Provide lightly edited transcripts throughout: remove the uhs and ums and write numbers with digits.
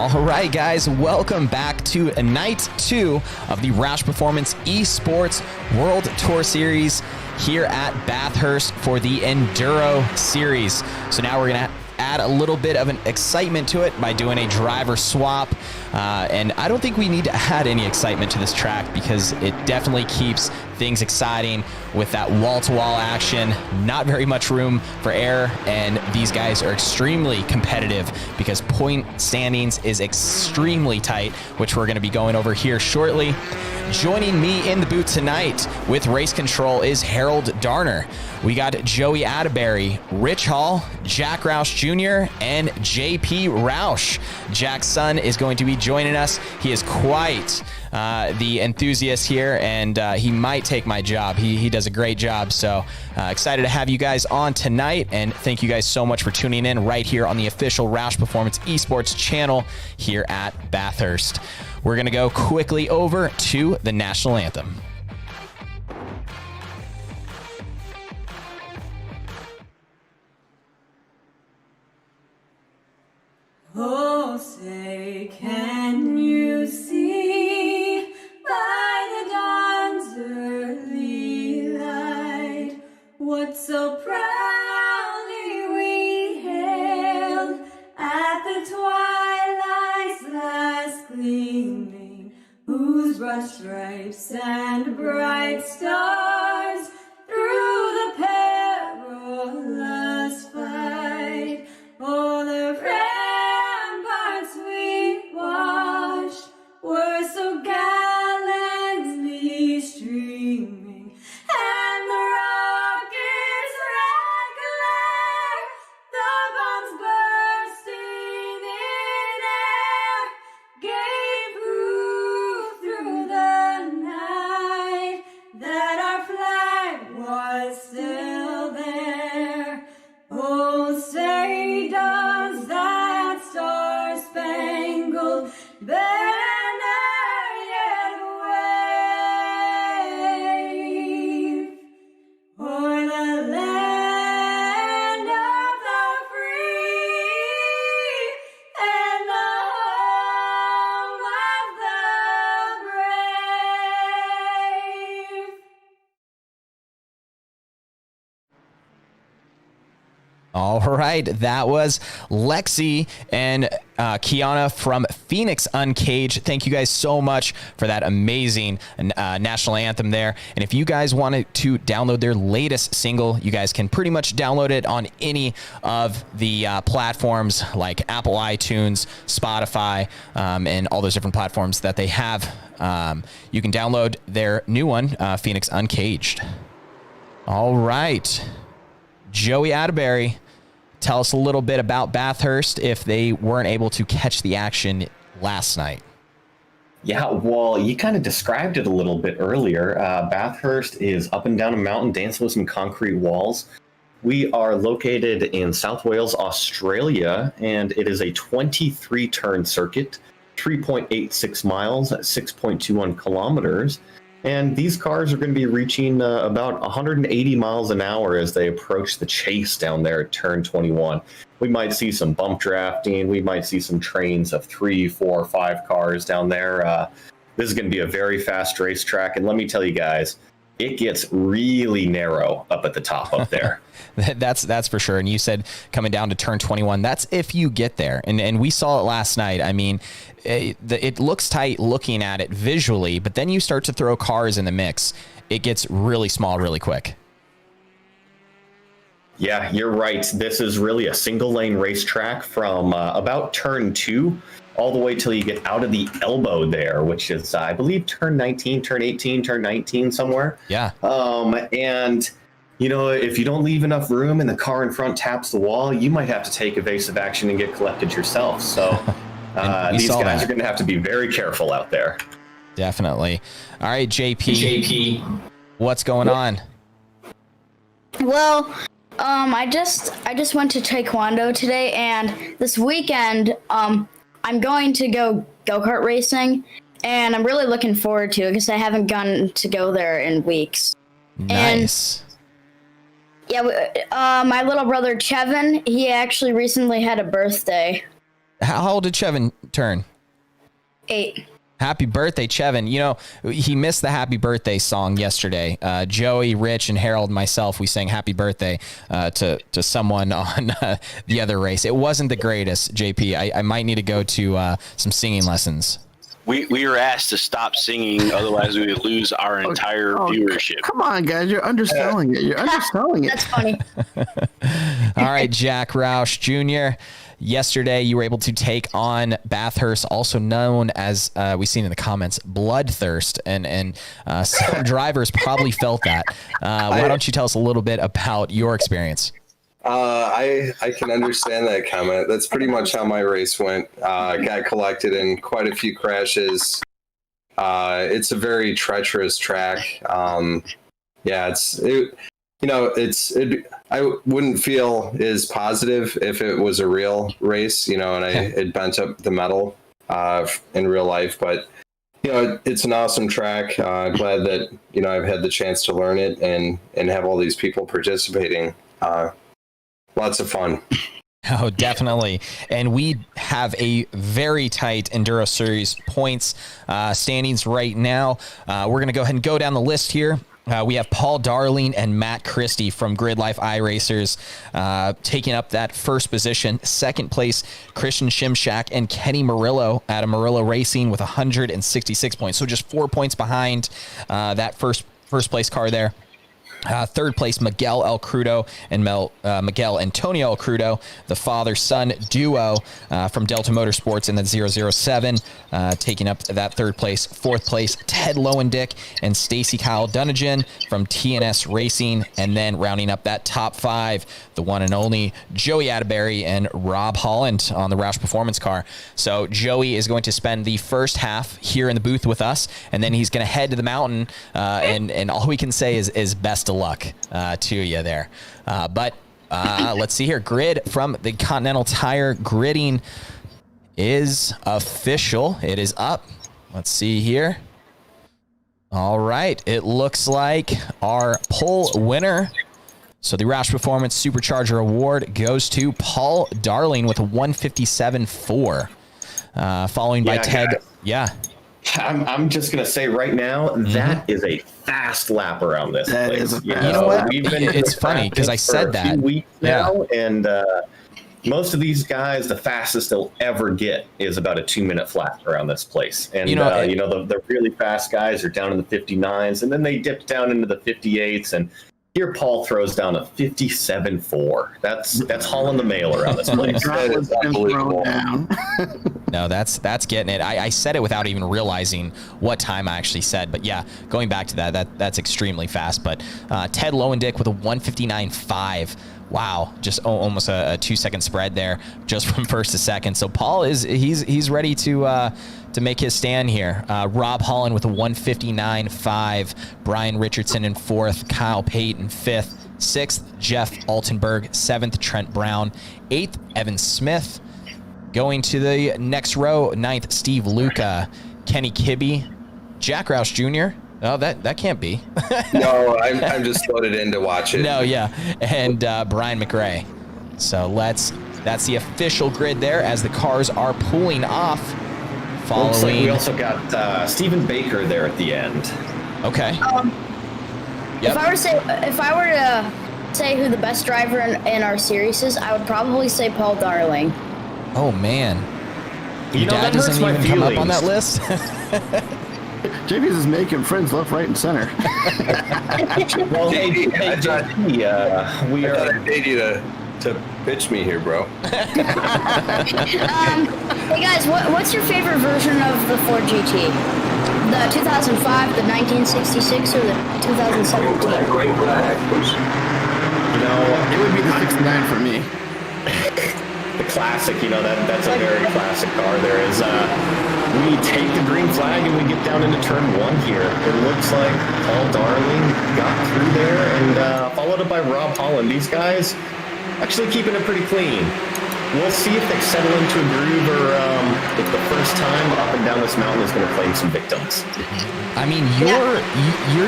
All right, guys, welcome back to night 2 of the ROUSH Performance Esports World Tour Series here at Bathhurst for the Enduro Series. So now we're going to add a little bit of an excitement to it by doing a driver swap. And I don't think we need to add any excitement to this track because it definitely keeps things exciting with that wall-to-wall action. Not very much room for error, and these guys are extremely competitive because point standings is extremely tight, which we're going to be going over here shortly. Joining me in the booth tonight with race control is Harold Darner. We got Joey Atterbury, Rich Hall, Jack Roush Jr., and JP Roush. Jack's son is going to be joining us. He is quite the enthusiast here, and he might take my job. He does a great job, so excited to have you guys on tonight, and thank you guys so much for tuning in right here on the official ROUSH Performance Esports channel here at Bathurst. We're going to go quickly over to the National Anthem. Oh, say, can you see by the dawn's early light what so proudly we hailed at the twilight's last gleaming, whose broad stripes and bright stars through the perilous fight, oh, the ramparts we watched were so gallantly streaming, and the rockets' red glare, the bombs bursting in air, gave proof through the night that our flag was still there. Oh, say does that star-spangled banner yet wave o'er the land of the free and the home of the brave? All right, that was Lexi and Kiana from Phoenix Uncaged. Thank you guys so much for that amazing national anthem there. And if you guys wanted to download their latest single, you guys can pretty much download it on any of the platforms like Apple iTunes, Spotify, and all those different platforms that they have. You can download their new one, Phoenix Uncaged. All right, Joey Atterbury, tell us a little bit about Bathurst if they weren't able to catch the action last night. Yeah, well, you kind of described it a little bit earlier. Bathurst is up and down a mountain, dancing with some concrete walls. We are located in South Wales, Australia, and it is a 23-turn circuit, 3.86 miles at 6.21 kilometers. And these cars are going to be reaching about 180 miles an hour as they approach the chase down there at turn 21. We might see some bump drafting. We might see some trains of 3, 4, 5 cars down there. This is going to be a very fast racetrack. And let me tell you guys, it gets really narrow up at the top up there. That's for sure. And you said coming down to turn 21, that's if you get there. And we saw it last night. I mean, it looks tight looking at it visually, but then you start to throw cars in the mix. It gets really small really quick. Yeah, you're right. This is really a single lane racetrack from about turn 2 all the way till you get out of the elbow there, which is, I believe, turn 19, turn 18, turn 19 somewhere. Yeah. And, you know, if you don't leave enough room and the car in front taps the wall, you might have to take evasive action and get collected yourself. So these guys are going to have to be very careful out there. Definitely. All right, JP, what's going on? Well, I just went to Taekwondo today, and this weekend, I'm going to go-kart racing, and I'm really looking forward to it because I haven't gotten to go there in weeks. Nice. And, yeah, my little brother Chevin, he actually recently had a birthday. How old did Chevin turn? 8. Happy birthday, Chevin. You know, he missed the happy birthday song yesterday. Joey, Rich, and Harold and myself, we sang happy birthday to someone on the other race. It wasn't the greatest, JP. I might need to go to some singing lessons. We were asked to stop singing, otherwise we would lose our entire viewership. Come on, guys. You're underselling it. You're underselling it. That's funny. All right, Jack Roush Jr., yesterday, you were able to take on Bathhurst, also known as, we've seen in the comments, Bloodthirst, and some drivers probably felt that. Why don't you tell us a little bit about your experience? I can understand that comment. That's pretty much how my race went. Got collected in quite a few crashes. It's a very treacherous track. I wouldn't feel as positive if it was a real race, and it bent up the metal in real life. But it's an awesome track. Glad that I've had the chance to learn it and have all these people participating. Lots of fun. Oh, definitely. And we have a very tight Enduro Series points standings right now. We're going to go ahead and go down the list here. We have Paul Darling and Matt Christie from Grid Life iRacers taking up that first position. Second place, Christian Shimshak and Kenny Murillo out of Murillo Racing with 166 points. So just 4 points behind that first place car there. Third place, Miguel El Crudo and Miguel Antonio El Crudo, the father-son duo from Delta Motorsports in the 007, taking up that third place. Fourth place, Ted Lowendick and Stacy Kyle Dunnigan from TNS Racing, and then rounding up that top 5, the one and only Joey Atterbury and Rob Holland on the ROUSH Performance car. So Joey is going to spend the first half here in the booth with us, and then he's going to head to the mountain, and all we can say is best of luck to you there. But let's see here. Grid from the Continental Tire gridding is official. It is up. Let's see here. All right. It looks like our poll winner, so the ROUSH Performance Supercharger Award, goes to Paul Darling with a 157.4, following by Ted. Guys. Yeah. I'm just going to say right now, that is a fast lap around this place. You know what? It's funny because I said that. Weeks now, and most of these guys, the fastest they'll ever get is about a 2-minute lap around this place. And the really fast guys are down in the 59s, and then they dip down into the 58s, and here Paul throws down a 57.4. That's hauling the mail around this place. That is unbelievable. No, that's getting it. I said it without even realizing what time I actually said. But yeah, going back to that's extremely fast. But Ted Lowendick with a 159.5. Wow, just almost a 2-second spread there, just from first to second. So Paul he's ready to make his stand here. Rob Holland with a 159.5. Brian Richardson in 4th. Kyle Payton 5th. 6th, Jeff Altenberg. 7th, Trent Brown. 8th, Evan Smith. Going to the next row, 9th, Steve Luca. Kenny Kibbe. Jack Roush Jr. Oh, that can't be. No, I'm just loaded in to watch it. No, yeah. And Brian McRae. So that's the official grid there as the cars are pulling off. Looks like we also got Stephen Baker there at the end. Okay. If I were to say who the best driver in our series is, I would probably say Paul Darling. Oh man, your dad doesn't even come up on that list. JP's is making friends left, right, and center. Well, hey, I thought I'd paid you to pitch me here, bro. Hey guys, what's your favorite version of the Ford GT? The 2005, the 1966, or the 2017? It would be the 69 for me. The classic, that's a very classic car. There is, we take the green flag and we get down into turn 1 here. It looks like Paul Darling got through there and followed up by Rob Holland. These guys actually keeping it pretty clean. We'll see if they settle into a groove or if the first time up and down this mountain is going to claim some victims. I mean, your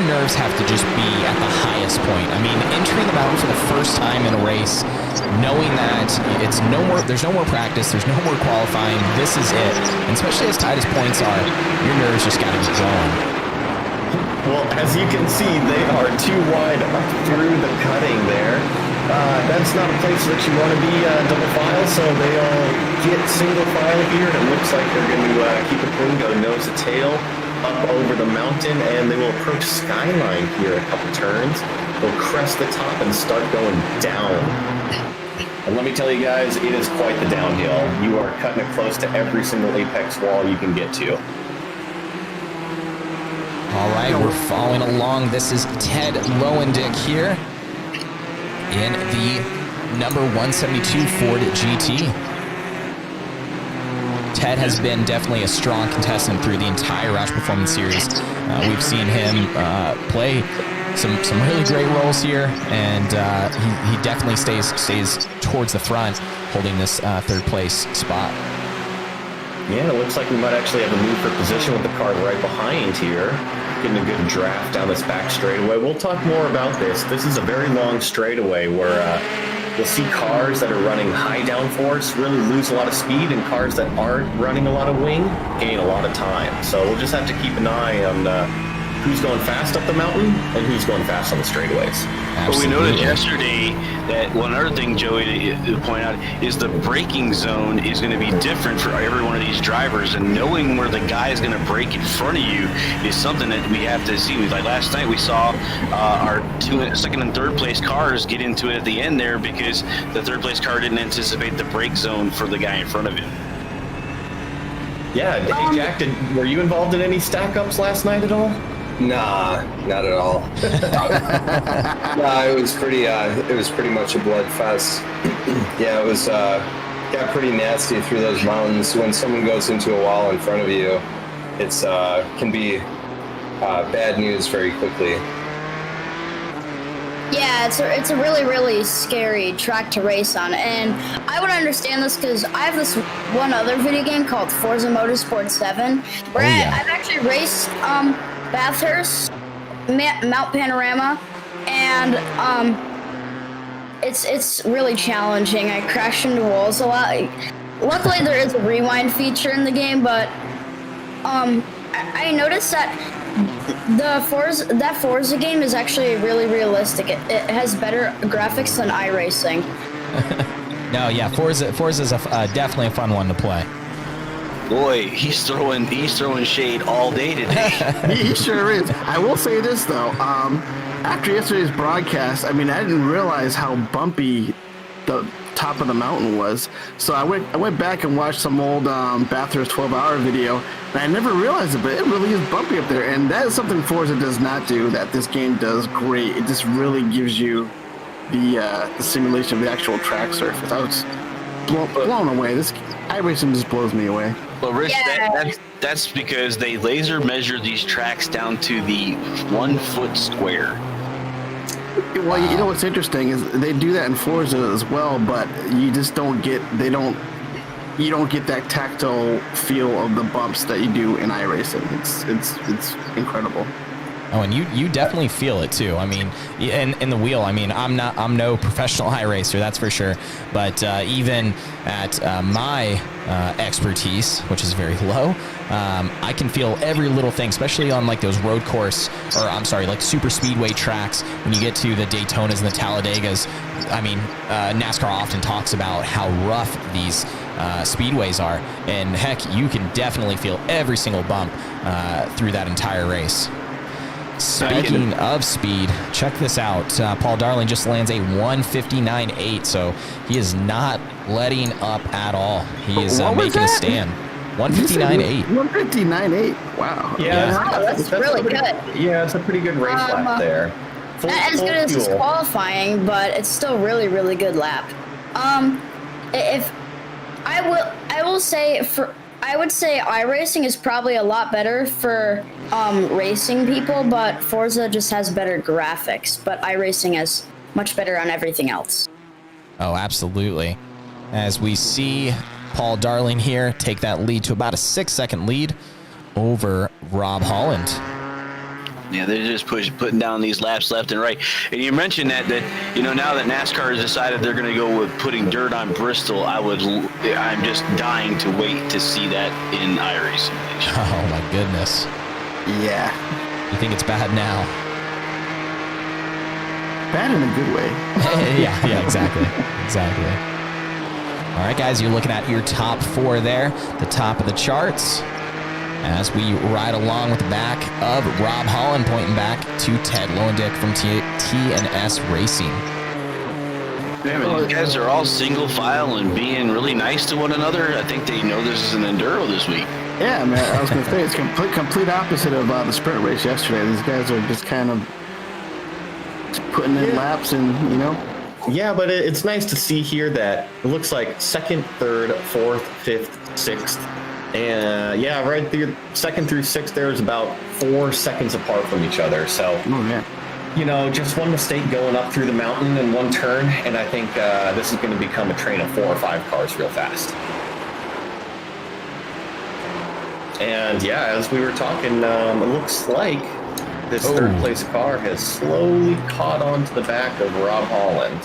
nerves have to just be at the highest point. I mean, entering the mountain for the first time in a race, knowing that there's no more practice, there's no more qualifying. This is it. And especially as tight as points are, your nerves just got to be going. Well, as you can see, they are too wide up through the cutting there. That's not a place that you want to be double file, so they all get single file here, and it looks like they're going to keep it clean, go nose to tail, up over the mountain, and they will approach Skyline here a couple turns. They'll crest the top and start going down. And let me tell you guys, it is quite the downhill. You are cutting it close to every single apex wall you can get to. All right, we're following along. This is Ted Lowendick here in the number 172 Ford GT. Ted has been definitely a strong contestant through the entire ROUSH Performance Series. We've seen him play some really great roles here, and he definitely stays towards the front, holding this third place spot. Yeah, it looks like we might actually have a move for position with the car right behind here. Getting a good draft down this back straightaway. We'll talk more about this. This is a very long straightaway where you'll see cars that are running high downforce really lose a lot of speed, and cars that aren't running a lot of wing gain a lot of time. So we'll just have to keep an eye on who's going fast up the mountain and who's going fast on the straightaways. But we noticed yesterday that one other thing, Joey, to point out is the braking zone is going to be different for every one of these drivers, and knowing where the guy is going to brake in front of you is something that we have to see. Like last night, we saw our second and third place cars get into it at the end there because the third place car didn't anticipate the brake zone for the guy in front of him. Yeah, hey Jack, were you involved in any stack ups last night at all? Nah, not at all. Nah, it was pretty much a blood fest. Yeah, it was got pretty nasty through those mountains. When someone goes into a wall in front of you, it's can be bad news very quickly. Yeah, it's a really, really scary track to race on, and I would understand this because I have this one other video game called Forza Motorsport 7, where I've actually raced Bathhurst, Mount Panorama, and it's really challenging. I crash into walls a lot. Luckily, there is a rewind feature in the game, but I noticed that that Forza game is actually really realistic. It has better graphics than iRacing. No, yeah, Forza is definitely a fun one to play. Boy, he's throwing shade all day today. He sure is. I will say this though. After yesterday's broadcast, I mean, I didn't realize how bumpy the top of the mountain was. So I went back and watched some old Bathurst 12-hour video, and I never realized it, but it really is bumpy up there. And that is something Forza does not do that this game does great. It just really gives you the simulation of the actual track surface. I was blown away. This iRacing just blows me away. Well, Rich, that's because they laser measure these tracks down to the 1 foot square. Well, you know what's interesting is they do that in Forza as well, but you just don't get you don't get that tactile feel of the bumps that you do in iRacing. It's incredible. Oh, and you definitely feel it too. I mean, in the wheel. I mean, I'm no professional high racer, that's for sure. But even at my expertise, which is very low, I can feel every little thing, especially on like those road course, or I'm sorry, like super speedway tracks. When you get to the Daytonas and the Talladegas, I mean, NASCAR often talks about how rough these speedways are, and heck, you can definitely feel every single bump through that entire race. Speaking of speed, check this out. Paul Darling just lands a 159.8, so he is not letting up at all. He is making a stand. 159.8. 159.8. Wow. Yeah, Wow, that's really good. Yeah, it's a pretty good race lap there. Not as good as his qualifying, but it's still really, really good lap. If I would say iRacing is probably a lot better for racing people, but Forza just has better graphics, but iRacing is much better on everything else. Oh, absolutely. As we see Paul Darling here take that lead to about a 6-second lead over Rob Holland. Yeah, they're just putting down these laps left and right. And you mentioned that now that NASCAR has decided they're going to go with putting dirt on Bristol, I'm just dying to wait to see that in iRacing. Oh my goodness. Yeah. You think it's bad now? Bad in a good way. yeah, exactly. All right, guys, you're looking at your top 4 there, the top of the charts, as we ride along with the back of Rob Holland, pointing back to Ted Lowendick from T&S Racing. Yeah, man, these guys are all single file and being really nice to one another. I think they know this is an Enduro this week. Yeah, man. I was going to say it's complete opposite of the sprint race yesterday. These guys are just kind of putting in laps and, Yeah, but it's nice to see here that it looks like 2nd, 3rd, 4th, 5th, 6th. And right through 2nd through 6th, there's about 4 seconds apart from each other. So, just one mistake going up through the mountain in one turn, and I think this is going to become a train of 4 or 5 cars real fast. And as we were talking, it looks like this 3rd place car has slowly caught on to the back of Rob Holland.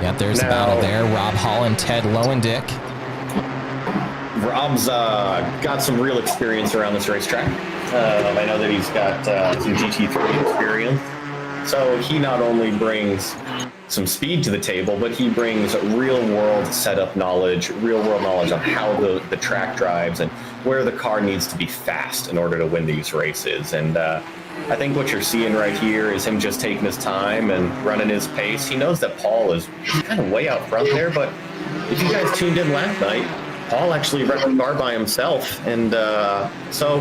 Yep, there's a battle there. Rob Holland, Ted Lowendick. Rob's got some real experience around this racetrack. I know that he's got some GT3 experience. So he not only brings some speed to the table, but he brings real-world setup knowledge, real-world knowledge on how the track drives and where the car needs to be fast in order to win these races. And I think what you're seeing right here is him just taking his time and running his pace. He knows that Paul is kind of way out front there, but if you guys tuned in last night, Paul actually ran the car by himself, and so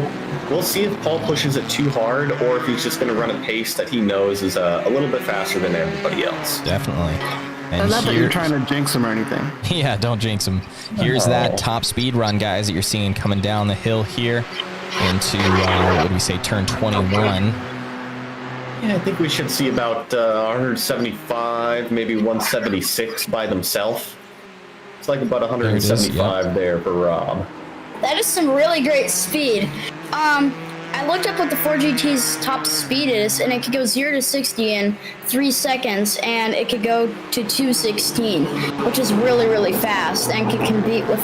we'll see if Paul pushes it too hard or if he's just going to run a pace that he knows is a little bit faster than everybody else. Definitely. And not that you're trying to jinx him or anything. Yeah, don't jinx him. Here's that top speed run, guys, that you're seeing coming down the hill here into, what do we say, turn 21. Yeah, I think we should see about 175, maybe 176 by themselves. It's like about 175 there for Rob. That is some really great speed. I looked up what the 4GT's top speed is, and it could go 0 to 60 in 3 seconds, and it could go to 216, which is really, really fast, and could compete with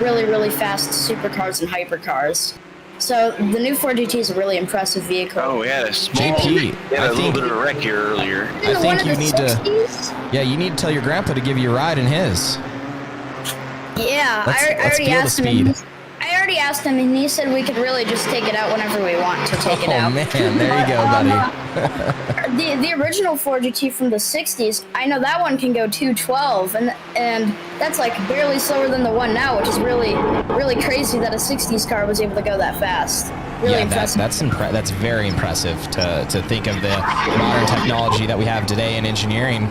really, really fast supercars and hypercars. So the new 4GT is a really impressive vehicle. Oh, yeah, JP, a little bit of a wreck here earlier. I think you need to. Yeah, you need to tell your grandpa to give you a ride in his. Yeah, I already asked him. I already asked him, and he said we could really just take it out whenever we want to take it out. Oh man, there you go, buddy. The original 4GT from the 60s, I know that one can go 212, and that's like barely slower than the one now, which is really, really crazy that a 60s car was able to go that fast. Really impressive. That's very impressive to think of the modern technology that we have today in engineering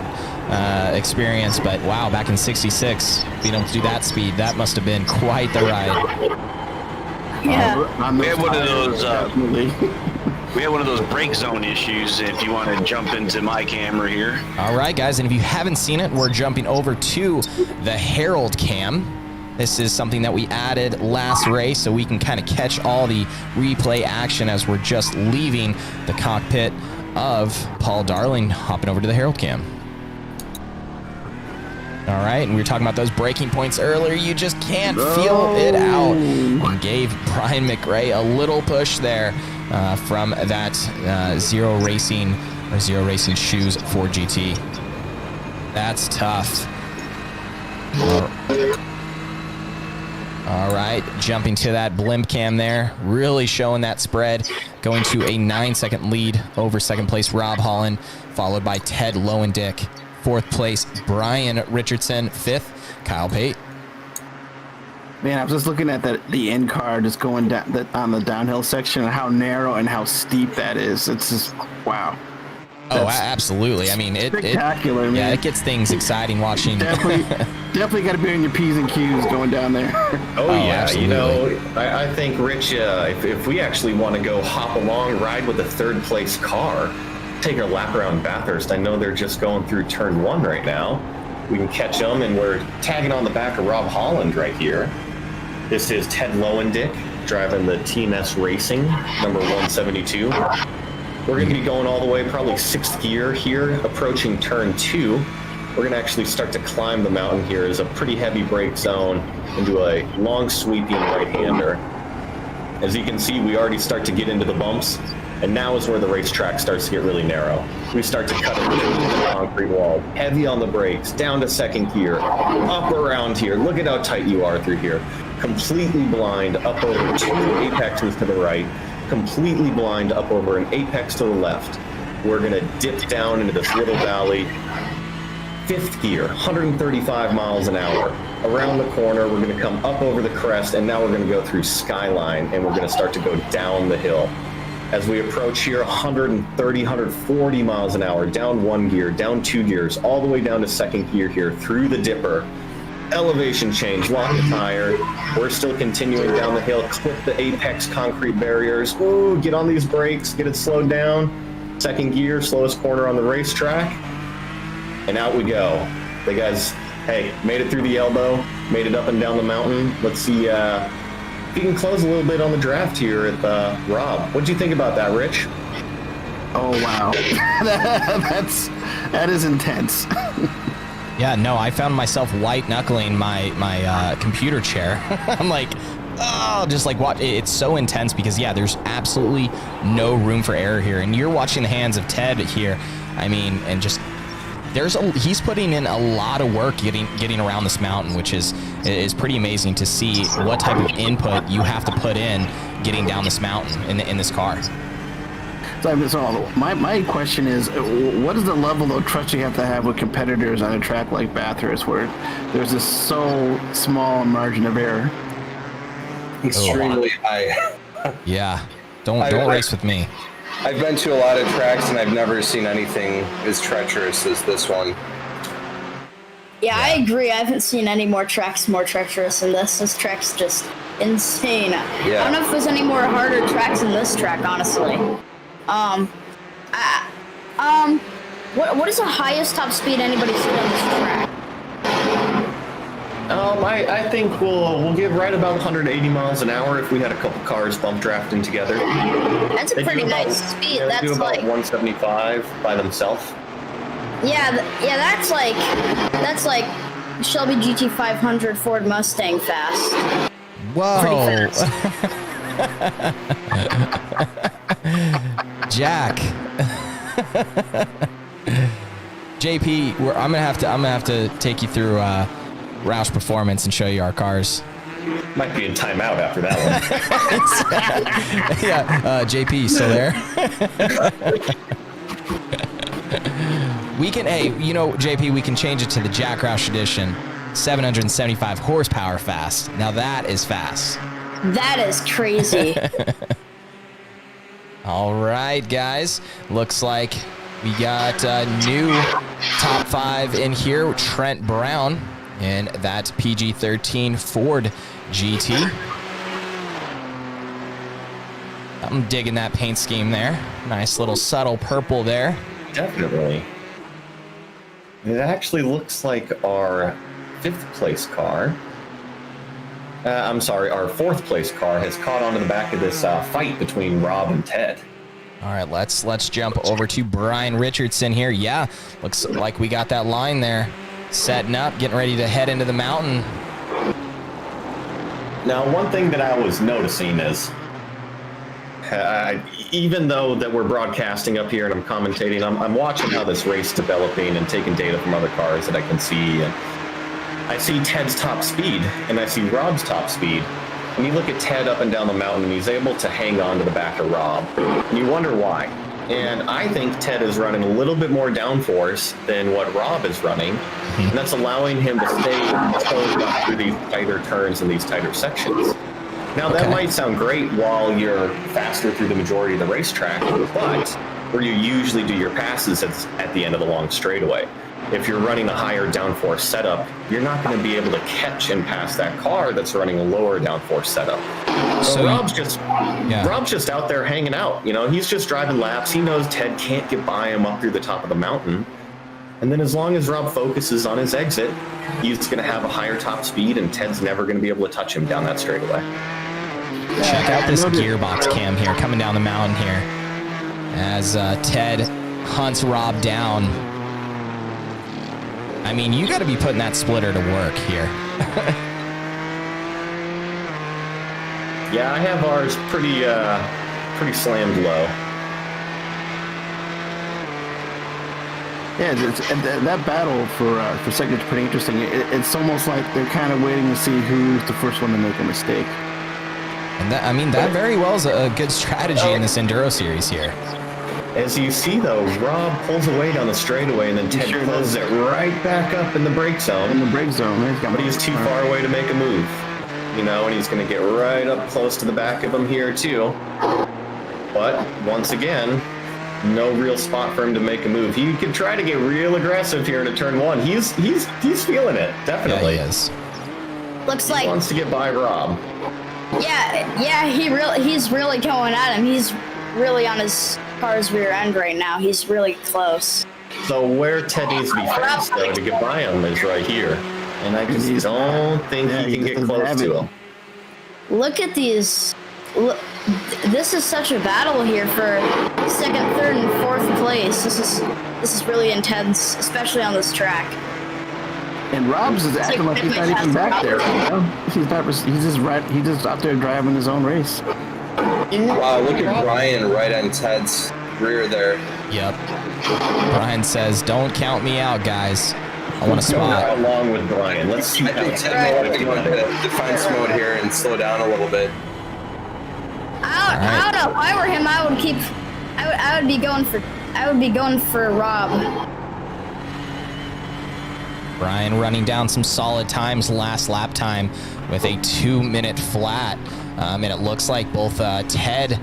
experience. But wow, back in '66, being able to do that speed, that must have been quite the ride. Yeah. We had one of those. We had one of those brake zone issues. If you want to jump into my camera here. All right, guys, and if you haven't seen it, we're jumping over to the Herald cam. This is something that we added last race, so we can kind of catch all the replay action as we're just leaving the cockpit of Paul Darling, hopping over to the Herald cam. All right, and we were talking about those braking points earlier. You just can't feel it out. And gave Brian McRae a little push there from that Zero Racing Shoes 4GT. That's tough. All right, jumping to that blimp cam there, really showing that spread, going to a 9-second lead over second place Rob Holland, followed by Ted Lowendick. Fourth place, Brian Richardson. Fifth, Kyle Pate. Man, I was just looking at the end car just going down on the downhill section and how narrow and how steep that is. It's just, wow. Absolutely. I mean, spectacular, man. Yeah, it gets things exciting watching. Definitely got to be on your P's and Q's going down there. Oh yeah, absolutely. You know, I think, Rich, if we actually want to go hop along, ride with a third place car, take a lap around Bathurst. I know they're just going through turn 1 right now. We can catch them, and we're tagging on the back of Rob Holland right here. This is Ted Lowendick driving the TNS Racing number 172. We're going to be going all the way, probably 6th gear here, approaching turn 2. We're going to actually start to climb the mountain here. There's a pretty heavy brake zone into a long sweeping right-hander. As you can see, we already start to get into the bumps, and now is where the racetrack starts to get really narrow. We start to cut into the concrete wall, heavy on the brakes, down to 2nd gear, up around here. Look at how tight you are through here. Completely blind, up over 2 apexes to the right, completely blind up over an apex to the left. We're gonna dip down into this little valley. 5th gear, 135 miles an hour. Around the corner, we're gonna come up over the crest, and now we're gonna go through Skyline, and we're gonna start to go down the hill. As we approach here, 130, 140 miles an hour, down 1 gear, down 2 gears, all the way down to 2nd gear here, through the dipper. Elevation change, lock the tire. We're still continuing down the hill, clip the apex concrete barriers. Ooh, get on these brakes, get it slowed down. 2nd gear, slowest corner on the racetrack. And out we go. The guys, hey, made it through the elbow, made it up and down the mountain. Let's see if we can close a little bit on the draft here at Rob. What'd you think about that, Rich? Oh, wow. that is intense. Yeah, no, I found myself white knuckling my computer chair. I'm like, oh, just like watch. It's so intense because there's absolutely no room for error here, and you're watching the hands of Ted here. I mean, and just he's putting in a lot of work getting around this mountain, which is pretty amazing to see what type of input you have to put in getting down this mountain in this car. So my question is, what is the level of trust you have to have with competitors on a track like Bathurst, where there's this so small margin of error? Extremely high. Yeah, don't race with me. I've been to a lot of tracks, and I've never seen anything as treacherous as this one. Yeah, I agree. I haven't seen any more tracks more treacherous than this. This track's just insane. Yeah. I don't know if there's any more harder tracks than this track, honestly. What is the highest top speed anybody's seen on this track? I think we'll give right about 180 miles an hour if we had a couple cars bump drafting together. That's a pretty nice speed. Yeah, That's do about like 175 by themselves. yeah, that's like Shelby GT500 Ford Mustang fast. Whoa. Pretty fast. Jack. JP, I'm gonna have to take you through ROUSH Performance and show you our cars. Might be in timeout after that one. Yeah, JP, you still there? We can, JP, we can change it to the Jack Roush edition, 775 horsepower fast. Now that is fast. That is crazy. All right, guys. Looks like we got a new top 5 in here. Trent Brown in that PG-13 Ford GT. I'm digging that paint scheme there. Nice little subtle purple there. Definitely. It actually looks like our 5th place car. I'm sorry, our 4th place car has caught onto the back of this fight between Rob and Ted. All right, let's jump over to Brian Richardson here. Yeah, looks like we got that line there. Setting up, getting ready to head into the mountain. Now, one thing that I was noticing is, even though that we're broadcasting up here and I'm commentating, I'm watching how this race is developing and taking data from other cars that I can see. And I see Ted's top speed, and I see Rob's top speed. And you look at Ted up and down the mountain, and he's able to hang on to the back of Rob. And you wonder why. And I think Ted is running a little bit more downforce than what Rob is running. And that's allowing him to stay closed up through these tighter turns and these tighter sections. Now, that might sound great while you're faster through the majority of the racetrack, but where you usually do your passes at the end of the long straightaway. If you're running a higher downforce setup, you're not going to be able to catch and pass that car that's running a lower downforce setup. So Rob's just out there hanging out. You know, he's just driving laps. He knows Ted can't get by him up through the top of the mountain. And then as long as Rob focuses on his exit, he's going to have a higher top speed, and Ted's never going to be able to touch him down that straightaway. Check out this gearbox cam here coming down the mountain here as Ted hunts Rob down. I mean, you got to be putting that splitter to work here. Yeah, I have ours pretty slammed low. Yeah, that battle for second is pretty interesting. It's almost like they're kind of waiting to see who's the first one to make a mistake. And that, I mean, that very well is a good strategy in this Enduro series here. As you see, though, Rob pulls away down the straightaway, and then Ted closes it right back up in the brake zone. In the brake zone. But he's too far away to make a move. You know, and he's going to get right up close to the back of him here, too. But, once again, no real spot for him to make a move. He could try to get real aggressive here into turn one. He's feeling it, definitely. Yeah, he is. Looks like He wants to get by Rob. Yeah, he's really going at him. He's really on his car's rear end right now. He's really close. So where Ted needs to be fast, though, to get by him is right here. And I just don't think he can get close to him. Look at these. Look, this is such a battle here for second, third, and fourth place. This is really intense, especially on this track. And Rob's is acting like he's not even back there. You know? He's just out there driving his own race. Wow, look at Brian right on Ted's rear there. Yep. Brian says, "Don't count me out, guys. I want a spot." Along with Brian, let's see I think Ted might go into defense mode here and slow down a little bit. I don't know. If I were him, I would be going for Rob. Brian running down some solid times last lap time with a 2-minute flat. And it looks like both Ted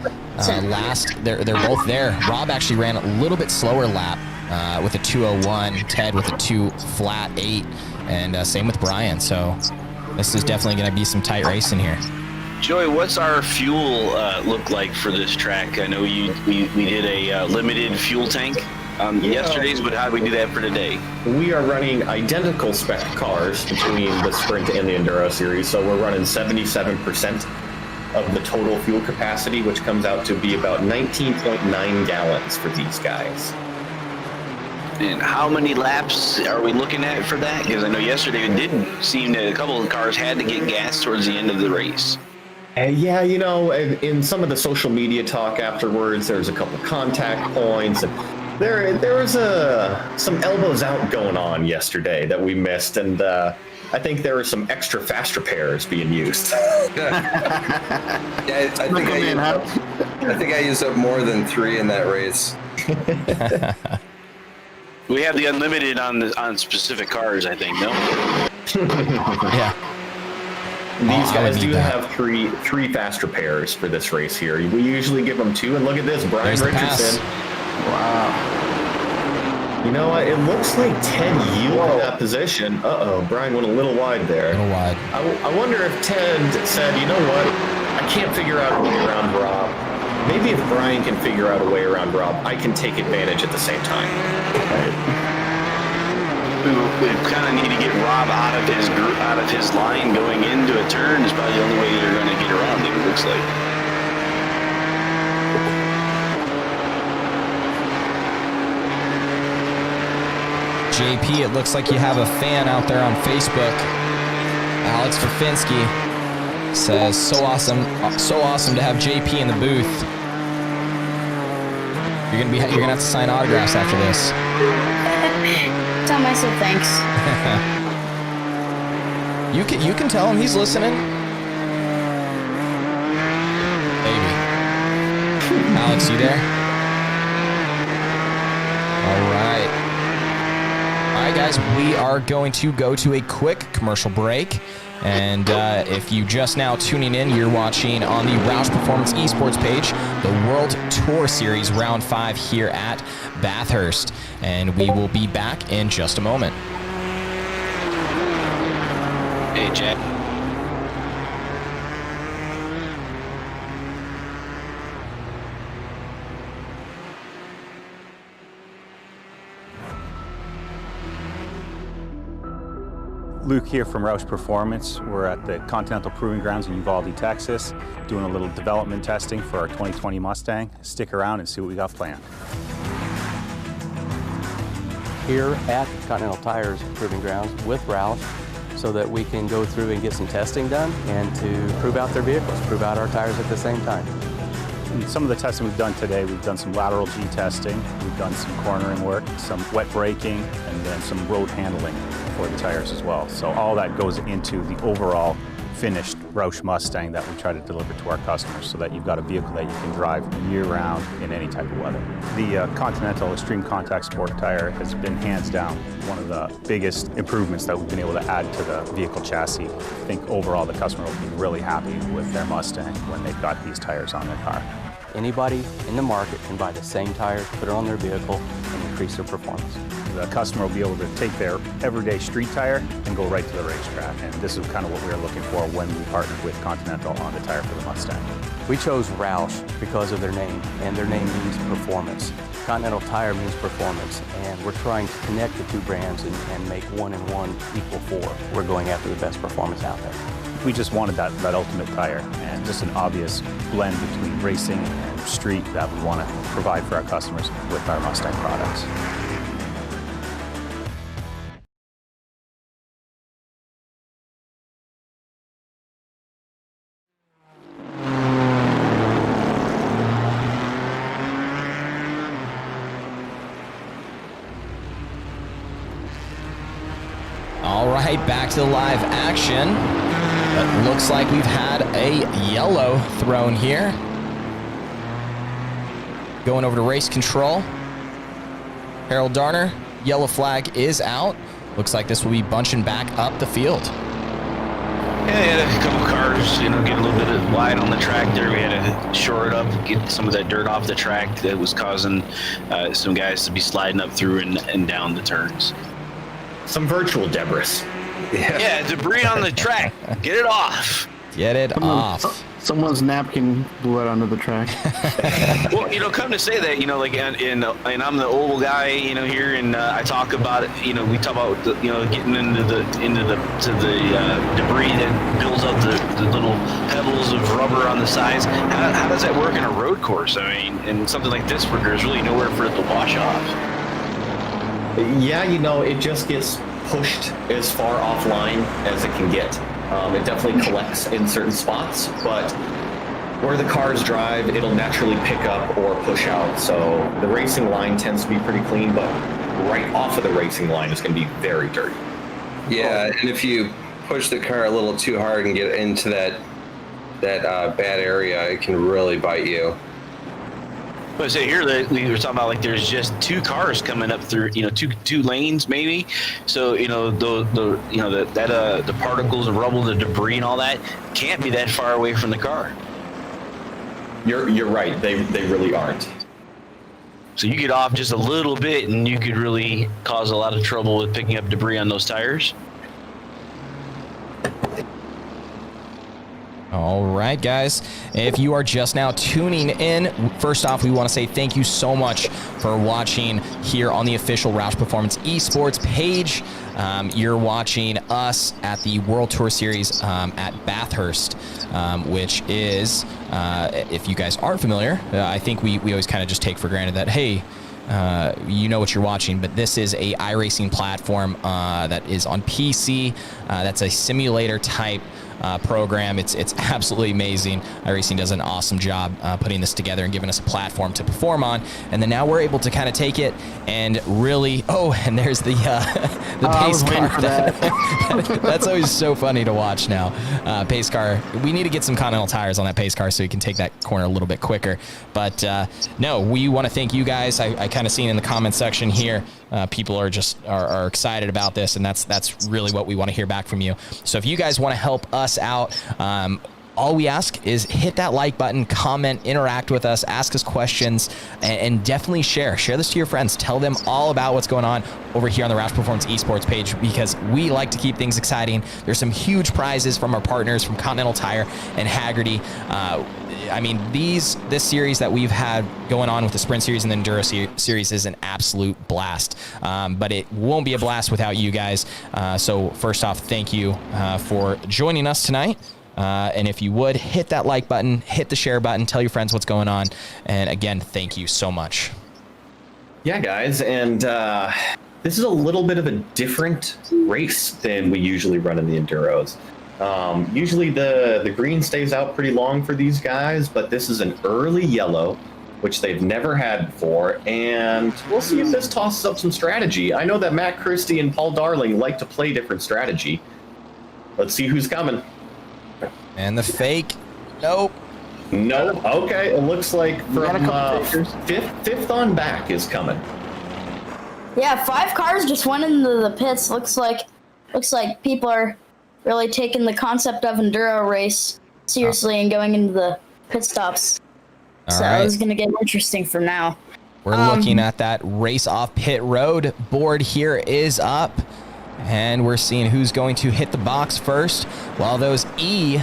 they're both there. Rob actually ran a little bit slower lap with a 2:01. Ted with a 2 flat 8, and same with Brian. So this is definitely going to be some tight racing here. Joey, what's our fuel look like for this track? I know we did a limited fuel tank yesterday's, but how do we do that for today? We are running identical spec cars between the Sprint and the Enduro series, so we're running 77% of the total fuel capacity, which comes out to be about 19.9 gallons for these guys. And how many laps are we looking at for that? Because I know yesterday it didn't seem that a couple of cars had to get gas towards the end of the race. Yeah, you know, in some of the social media talk afterwards, there's a couple contact points. And there was some elbows out going on yesterday that we missed, and I think there were some extra fast repairs being used. Yeah, I think I used up more than 3 in that race. We have the unlimited on specific cars, I think. No. Yeah. These guys do have three fast repairs for this race here. We usually give them 2, and look at this, Brian Richardson. Wow. You know what? It looks like Ted yielded that position. Brian went a little wide there. A little wide. I wonder if Ted said, you know what? I can't figure out a way around Rob. Maybe if Brian can figure out a way around Rob, I can take advantage at the same time. We kind of need to get Rob out of his line going into a turn. Is probably the only way they're going to get around him, it looks like. JP, it looks like you have a fan out there on Facebook. Alex Verfinski says, so awesome to have JP in the booth. You're gonna have to sign autographs after this. Tell myself thanks. You can tell him he's listening. Maybe. Alex, you there? All right. All right, guys, we are going to go to a quick commercial break. And if you just now tuning in, you're watching on the ROUSH Performance Esports page, the World Tour Series Round 5 here at Bathhurst. And we will be back in just a moment. Hey, Jack. Luke here from ROUSH Performance. We're at the Continental Proving Grounds in Uvalde, Texas, doing a little development testing for our 2020 Mustang. Stick around and see what we got planned. Here at Continental Tire's Proving Grounds with ROUSH so that we can go through and get some testing done and to prove out their vehicles, prove out our tires at the same time. In some of the testing we've done today, we've done some lateral G testing, we've done some cornering work, some wet braking, and then some road handling for the tires as well. So all that goes into the overall finished ROUSH Mustang that we try to deliver to our customers so that you've got a vehicle that you can drive year-round in any type of weather. The Continental Extreme Contact Sport tire has been hands down one of the biggest improvements that we've been able to add to the vehicle chassis. I think overall the customer will be really happy with their Mustang when they've got these tires on their car. Anybody in the market can buy the same tire, put it on their vehicle, and increase their performance. The customer will be able to take their everyday street tire and go right to the racetrack. And this is kind of what we were looking for when we partnered with Continental on the tire for the Mustang. We chose ROUSH because of their name, and their name means performance. Continental Tire means performance, and we're trying to connect the two brands and make one and one equal four. We're going after the best performance out there. We just wanted that ultimate tire and just an obvious blend between racing and street that we want to provide for our customers with our Mustang products. All right, back to the live action. It looks like we've had a yellow thrown here. Going over to race control. Harold Darner, yellow flag is out. Looks like this will be bunching back up the field. Yeah, they had a couple cars, get a little bit of wide on the track there. We had to shore it up, get some of that dirt off the track that was causing some guys to be sliding up through and down the turns. Some virtual debris. Yeah, debris on the track. Get it off. Get it off. Someone's napkin blew out onto the track. Well, come to say that, like, and I'm the old guy, here, and I talk about it. We talk about getting into the debris that builds up the little pebbles of rubber on the sides. How does that work in a road course? I mean, and something like this where there's really nowhere for it to wash off. Yeah, it just gets pushed as far offline as it can get. It definitely collects in certain spots, but where the cars drive, it'll naturally pick up or push out. So the racing line tends to be pretty clean, but right off of the racing line is going to be very dirty. Yeah, and if you push the car a little too hard and get into that bad area, it can really bite you. But so here we were talking about, like, there's just two cars coming up through, two lanes maybe. So the particles, the rubble, the debris, and all that can't be that far away from the car. You're right. They really aren't. So you get off just a little bit, and you could really cause a lot of trouble with picking up debris on those tires. All right, guys. If you are just now tuning in, first off, we want to say thank you so much for watching here on the official ROUSH Performance Esports page. You're watching us at the World Tour Series at Bathurst, which is, if you guys aren't familiar, I think we always kind of just take for granted that, hey, you know what you're watching, but this is a iRacing platform that is on PC. That's a simulator type program. It's absolutely amazing. iRacing does an awesome job putting this together and giving us a platform to perform on. And then now we're able to kind of take it and really, and there's the pace car. That's always so funny to watch now. Pace car. We need to get some Continental tires on that pace car so we can take that corner a little bit quicker. But no, we want to thank you guys. I kind of seen in the comment section here, people are just are excited about this, and that's really what we want to hear back from you. So if you guys want to help us out, all we ask is hit that like button, comment, interact with us, ask us questions, and definitely share this to your friends. Tell them all about what's going on over here on the ROUSH Performance Esports page, because we like to keep things exciting. There's some huge prizes from our partners from Continental Tire and Haggerty. I mean, this series that we've had going on with the Sprint Series and the Enduro Series is an absolute blast. But it won't be a blast without you guys. So first off, thank you for joining us tonight. And if you would, hit that like button, hit the share button, tell your friends what's going on. And again, thank you so much. Yeah, guys, and this is a little bit of a different race than we usually run in the Enduros. Usually the green stays out pretty long for these guys, but this is an early yellow, which they've never had before, and we'll see if this tosses up some strategy. I know that Matt Christie and Paul Darling like to play different strategy. Let's see who's coming. And the fake. Nope. Nope. Okay, it looks like from fifth on back is coming. Yeah, 5 cars just went into the pits. Looks like people are really taking the concept of enduro race seriously and going into the pit stops. All so right. it's gonna get interesting from now. We're looking at that race off pit road board here is up, and we're seeing who's going to hit the box first. While those E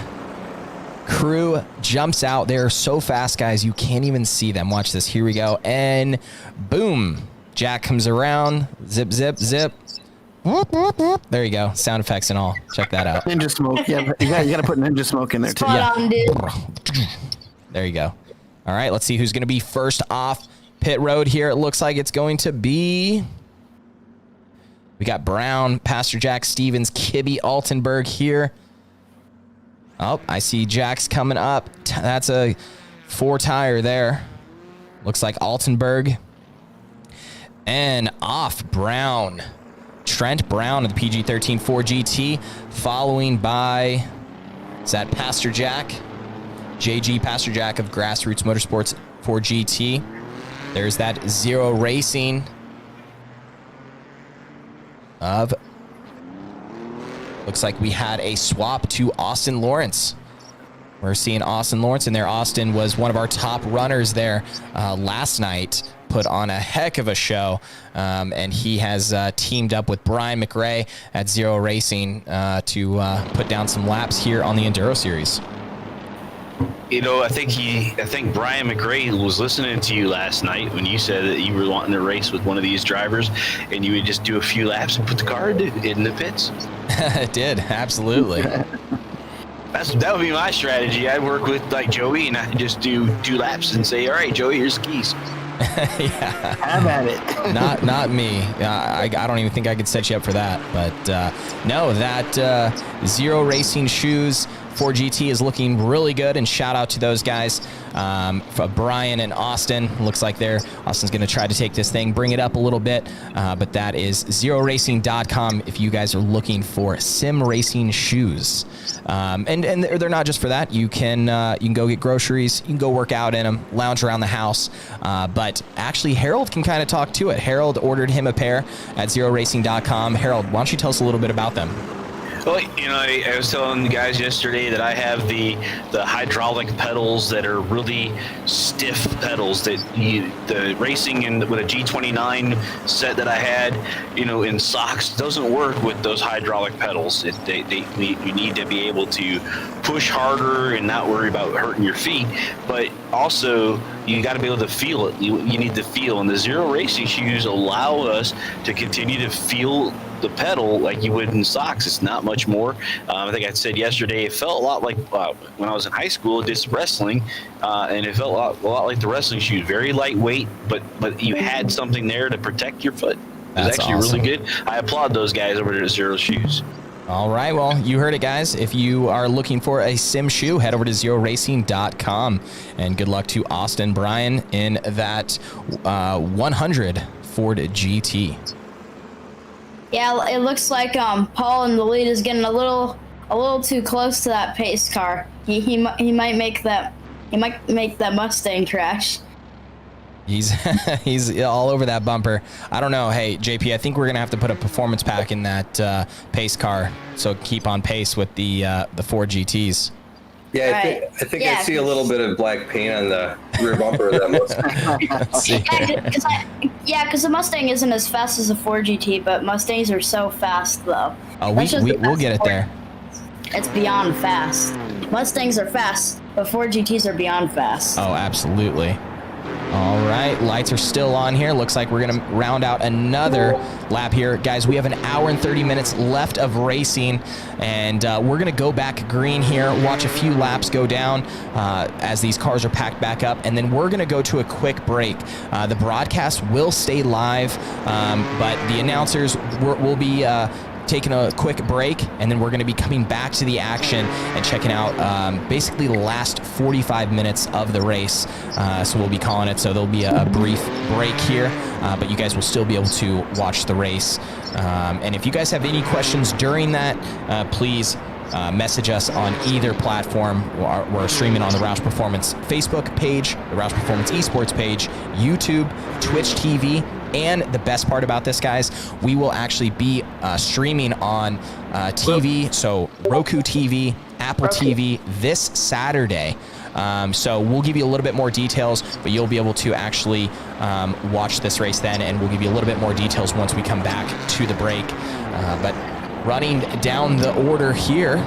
crew jumps out, they're so fast, guys, you can't even see them. Watch this. Here we go, and boom! Jack comes around. Zip, zip, zip. Whoop, whoop, whoop. There you go. Sound effects and all. Check that out. Ninja smoke. Yeah, you got to put ninja smoke in there too. Spot on, dude. There you go. All right, let's see who's going to be first off pit road here. It looks like it's going to be... We got Brown, Pastor Jack, Stevens, Kibbe, Altenberg here. Oh, I see Jack's coming up. That's a 4-tire there. Looks like Altenberg. And off Brown. Trent Brown of the PG-13 4GT, following by, is that Pastor Jack? JG Pastor Jack of Grassroots Motorsports 4GT. There's that Zero Racing of, looks like we had a swap to Austin Lawrence. We're seeing Austin Lawrence in there. Austin was one of our top runners there last night. Put on a heck of a show, and he has teamed up with Brian McRae at Zero Racing to put down some laps here on the Enduro Series. You know, I think Brian McRae was listening to you last night when you said that you were wanting to race with one of these drivers, and you would just do a few laps and put the car in the pits. It did, absolutely. That would be my strategy. I'd work with like Joey, and I'd just do 2 laps and say, "All right, Joey, here's the keys." Yeah. Have at it. Not me. I don't even think I could set you up for that. But no, that Zero Racing shoes 4GT is looking really good, and shout out to those guys, for Brian and Austin. Looks like Austin's going to try to take this thing, bring it up a little bit, but that is zeroracing.com if you guys are looking for sim racing shoes. And they're not just for that. You can go get groceries, you can go work out in them, lounge around the house, but actually Harold can kind of talk to it. Harold ordered him a pair at zeroracing.com. Harold, why don't you tell us a little bit about them? Well, you know, I was telling the guys yesterday that I have the hydraulic pedals that are really stiff pedals that the racing with a G29 set that I had, you know, in socks doesn't work with those hydraulic pedals. You need to be able to push harder and not worry about hurting your feet, but also you got to be able to feel it. You need to feel, and the Zero Racing shoes allow us to continue to feel the pedal like you would in socks. It's not much more. I think I said yesterday, it felt a lot like when I was in high school, I did some wrestling, and it felt a lot like the wrestling shoes. Very lightweight, but you had something there to protect your foot. It was actually awesome. Really good. I applaud those guys over there at Zero Shoes. All right, well, you heard it, guys. If you are looking for a sim shoe, head over to zeroracing.com, and good luck to Austin Bryan in that 100 Ford GT. Yeah, it looks like Paul in the lead is getting a little too close to that pace car. He might make that Mustang crash. He's all over that bumper. I don't know. Hey, JP, I think we're gonna have to put a performance pack in that pace car, so keep on pace with the Ford GTs. Yeah, Right. I think I see a little bit of black paint on the rear bumper of that Mustang. Because the Mustang isn't as fast as the 4GT, but Mustangs are so fast though. Oh, we'll get it there. it's beyond fast. Mustangs are fast, but Ford GTs are beyond fast. Oh, absolutely. All right, lights are still on here. Looks like we're going to round out another lap here. Guys, we have an hour and 30 minutes left of racing, and we're going to go back green here, watch a few laps go down as these cars are packed back up, and then we're going to go to a quick break. The broadcast will stay live, but the announcers will be taking a quick break, and then we're going to be coming back to the action and checking out basically the last 45 minutes of the race. So we'll be calling it. So there'll be a brief break here, but you guys will still be able to watch the race. And if you guys have any questions during that, please message us on either platform. We're streaming on the ROUSH Performance Facebook page, the ROUSH Performance Esports page, YouTube, Twitch TV, and the best part about this, guys, we will actually be streaming on TV, so Roku TV, Apple TV this Saturday. So we'll give you a little bit more details, but you'll be able to actually watch this race then, and we'll give you a little bit more details once we come back to the break. But running down the order here,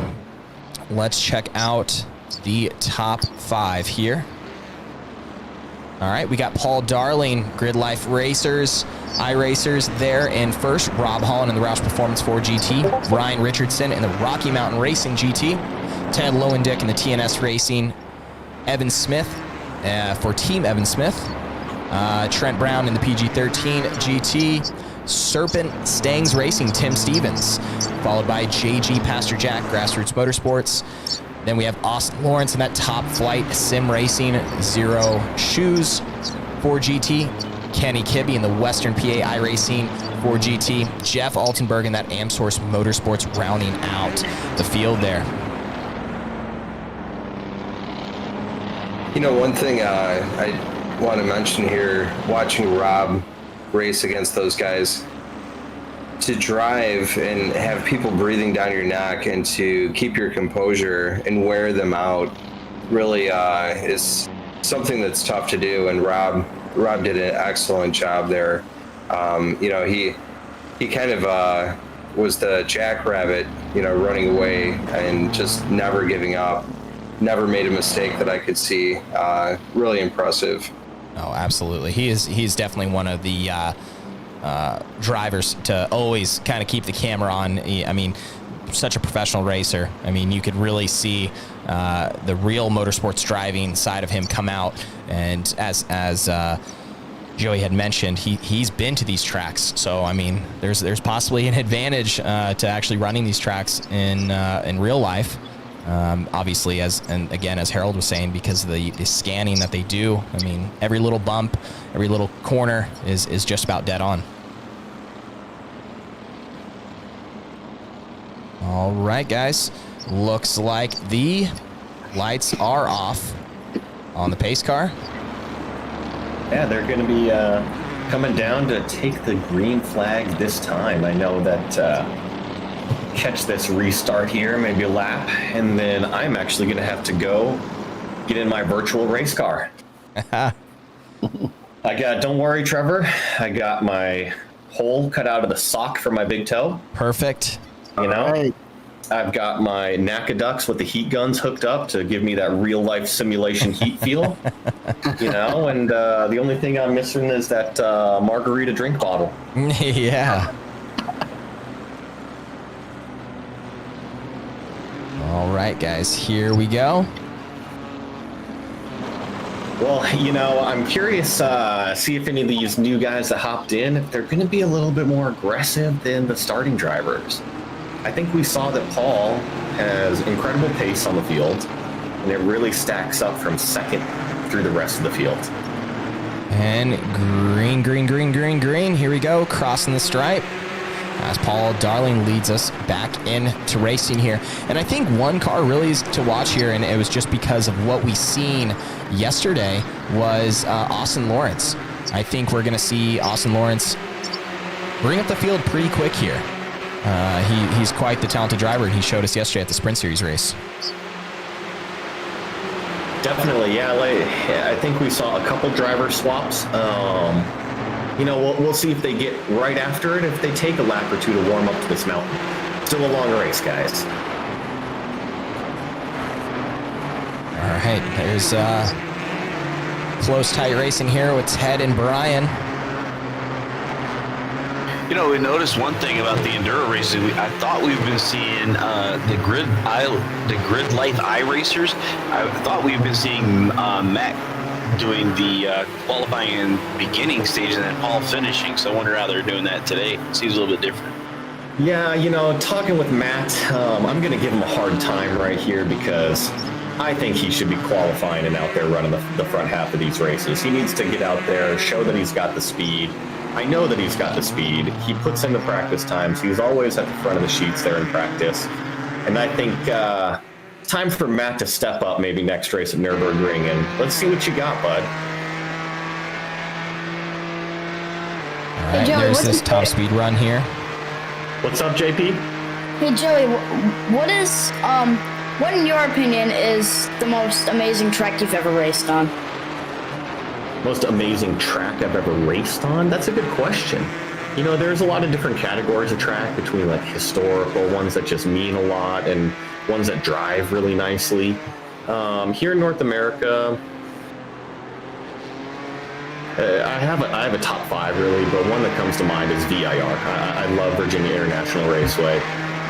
let's check out the top 5 here. All right, we got Paul Darling, Grid Life Racers, iRacers there in first. Rob Holland in the ROUSH Performance 4 GT. Ryan Richardson in the Rocky Mountain Racing GT. Ted Lowendick in the TNS Racing. Evan Smith for Team Evan Smith. Trent Brown in the PG-13 GT. Serpent Stangs Racing, Tim Stevens. Followed by JG Pastor Jack, Grassroots Motorsports. Then we have Austin Lawrence in that Top Flight Sim Racing, Zero Shoes 4 GT. Kenny Kibbe in the Western PA iRacing 4 GT. Jeff Altenberg in that AmSource Motorsports rounding out the field there. You know, one thing I want to mention here, watching Rob race against those guys, to drive and have people breathing down your neck and to keep your composure and wear them out really is something that's tough to do. And Rob did an excellent job there. You know, he kind of was the jackrabbit, you know, running away and just never giving up, never made a mistake that I could see. Really impressive. Oh, absolutely. He's definitely one of the drivers to always kind of keep the camera on. I mean, such a professional racer. I mean, you could really see the real motorsports driving side of him come out. And as Joey had mentioned, he's been to these tracks. So, I mean, there's possibly an advantage to actually running these tracks in real life. Obviously, as Harold was saying, because of the scanning that they do. I mean, every little bump, every little corner is just about dead on. All right, guys. Looks like the lights are off on the pace car. Yeah, they're going to be coming down to take the green flag this time. I know that catch this restart here, maybe a lap, and then I'm actually going to have to go get in my virtual race car. Don't worry, Trevor, I got my hole cut out of the sock for my big toe. Perfect. You know, right. I've got my NACA ducks with the heat guns hooked up to give me that real life simulation heat feel. You know, and the only thing I'm missing is that margarita drink bottle. Yeah. All right, guys, here we go. Well, you know, I'm curious, see if any of these new guys that hopped in, if they're going to be a little bit more aggressive than the starting drivers. I think we saw that Paul has incredible pace on the field, and it really stacks up from second through the rest of the field. And green, green, green, green, green. Here we go, crossing the stripe, as Paul Darling leads us back into racing here. And I think one car really is to watch here, and it was just because of what we seen yesterday, was Austin Lawrence. I think we're going to see Austin Lawrence bring up the field pretty quick here. He's quite the talented driver, and he showed us yesterday at the Sprint Series race. Definitely, yeah. I think we saw a couple driver swaps. You know, we'll see if they get right after it, if they take a lap or two to warm up to this mountain. Still a long race, guys. All right, there's close, tight racing here with Ted and Brian. You know, we noticed one thing about the enduro racing. I thought we've been seeing the grid life iRacers. I thought we've been seeing Matt doing the qualifying and beginning stage and then Paul finishing. So I wonder how they're doing that today. Seems a little bit different. Yeah, you know, talking with Matt, I'm going to give him a hard time right here because I think he should be qualifying and out there running the front half of these races. He needs to get out there, show that he's got the speed. I know that he's got the speed. He puts in the practice times. He's always at the front of the sheets there in practice. And I think time for Matt to step up maybe next race at Nürburgring, and let's see what you got, bud. All right, Joey, there's this top speed run here. What's up, JP? Hey Joey, what in your opinion is the most amazing track you've ever raced on? Most amazing track I've ever raced on? That's a good question. You know, there's a lot of different categories of track between like historical ones that just mean a lot and ones that drive really nicely. Here in North America, I have a top 5 really, but one that comes to mind is VIR. I love Virginia International Raceway.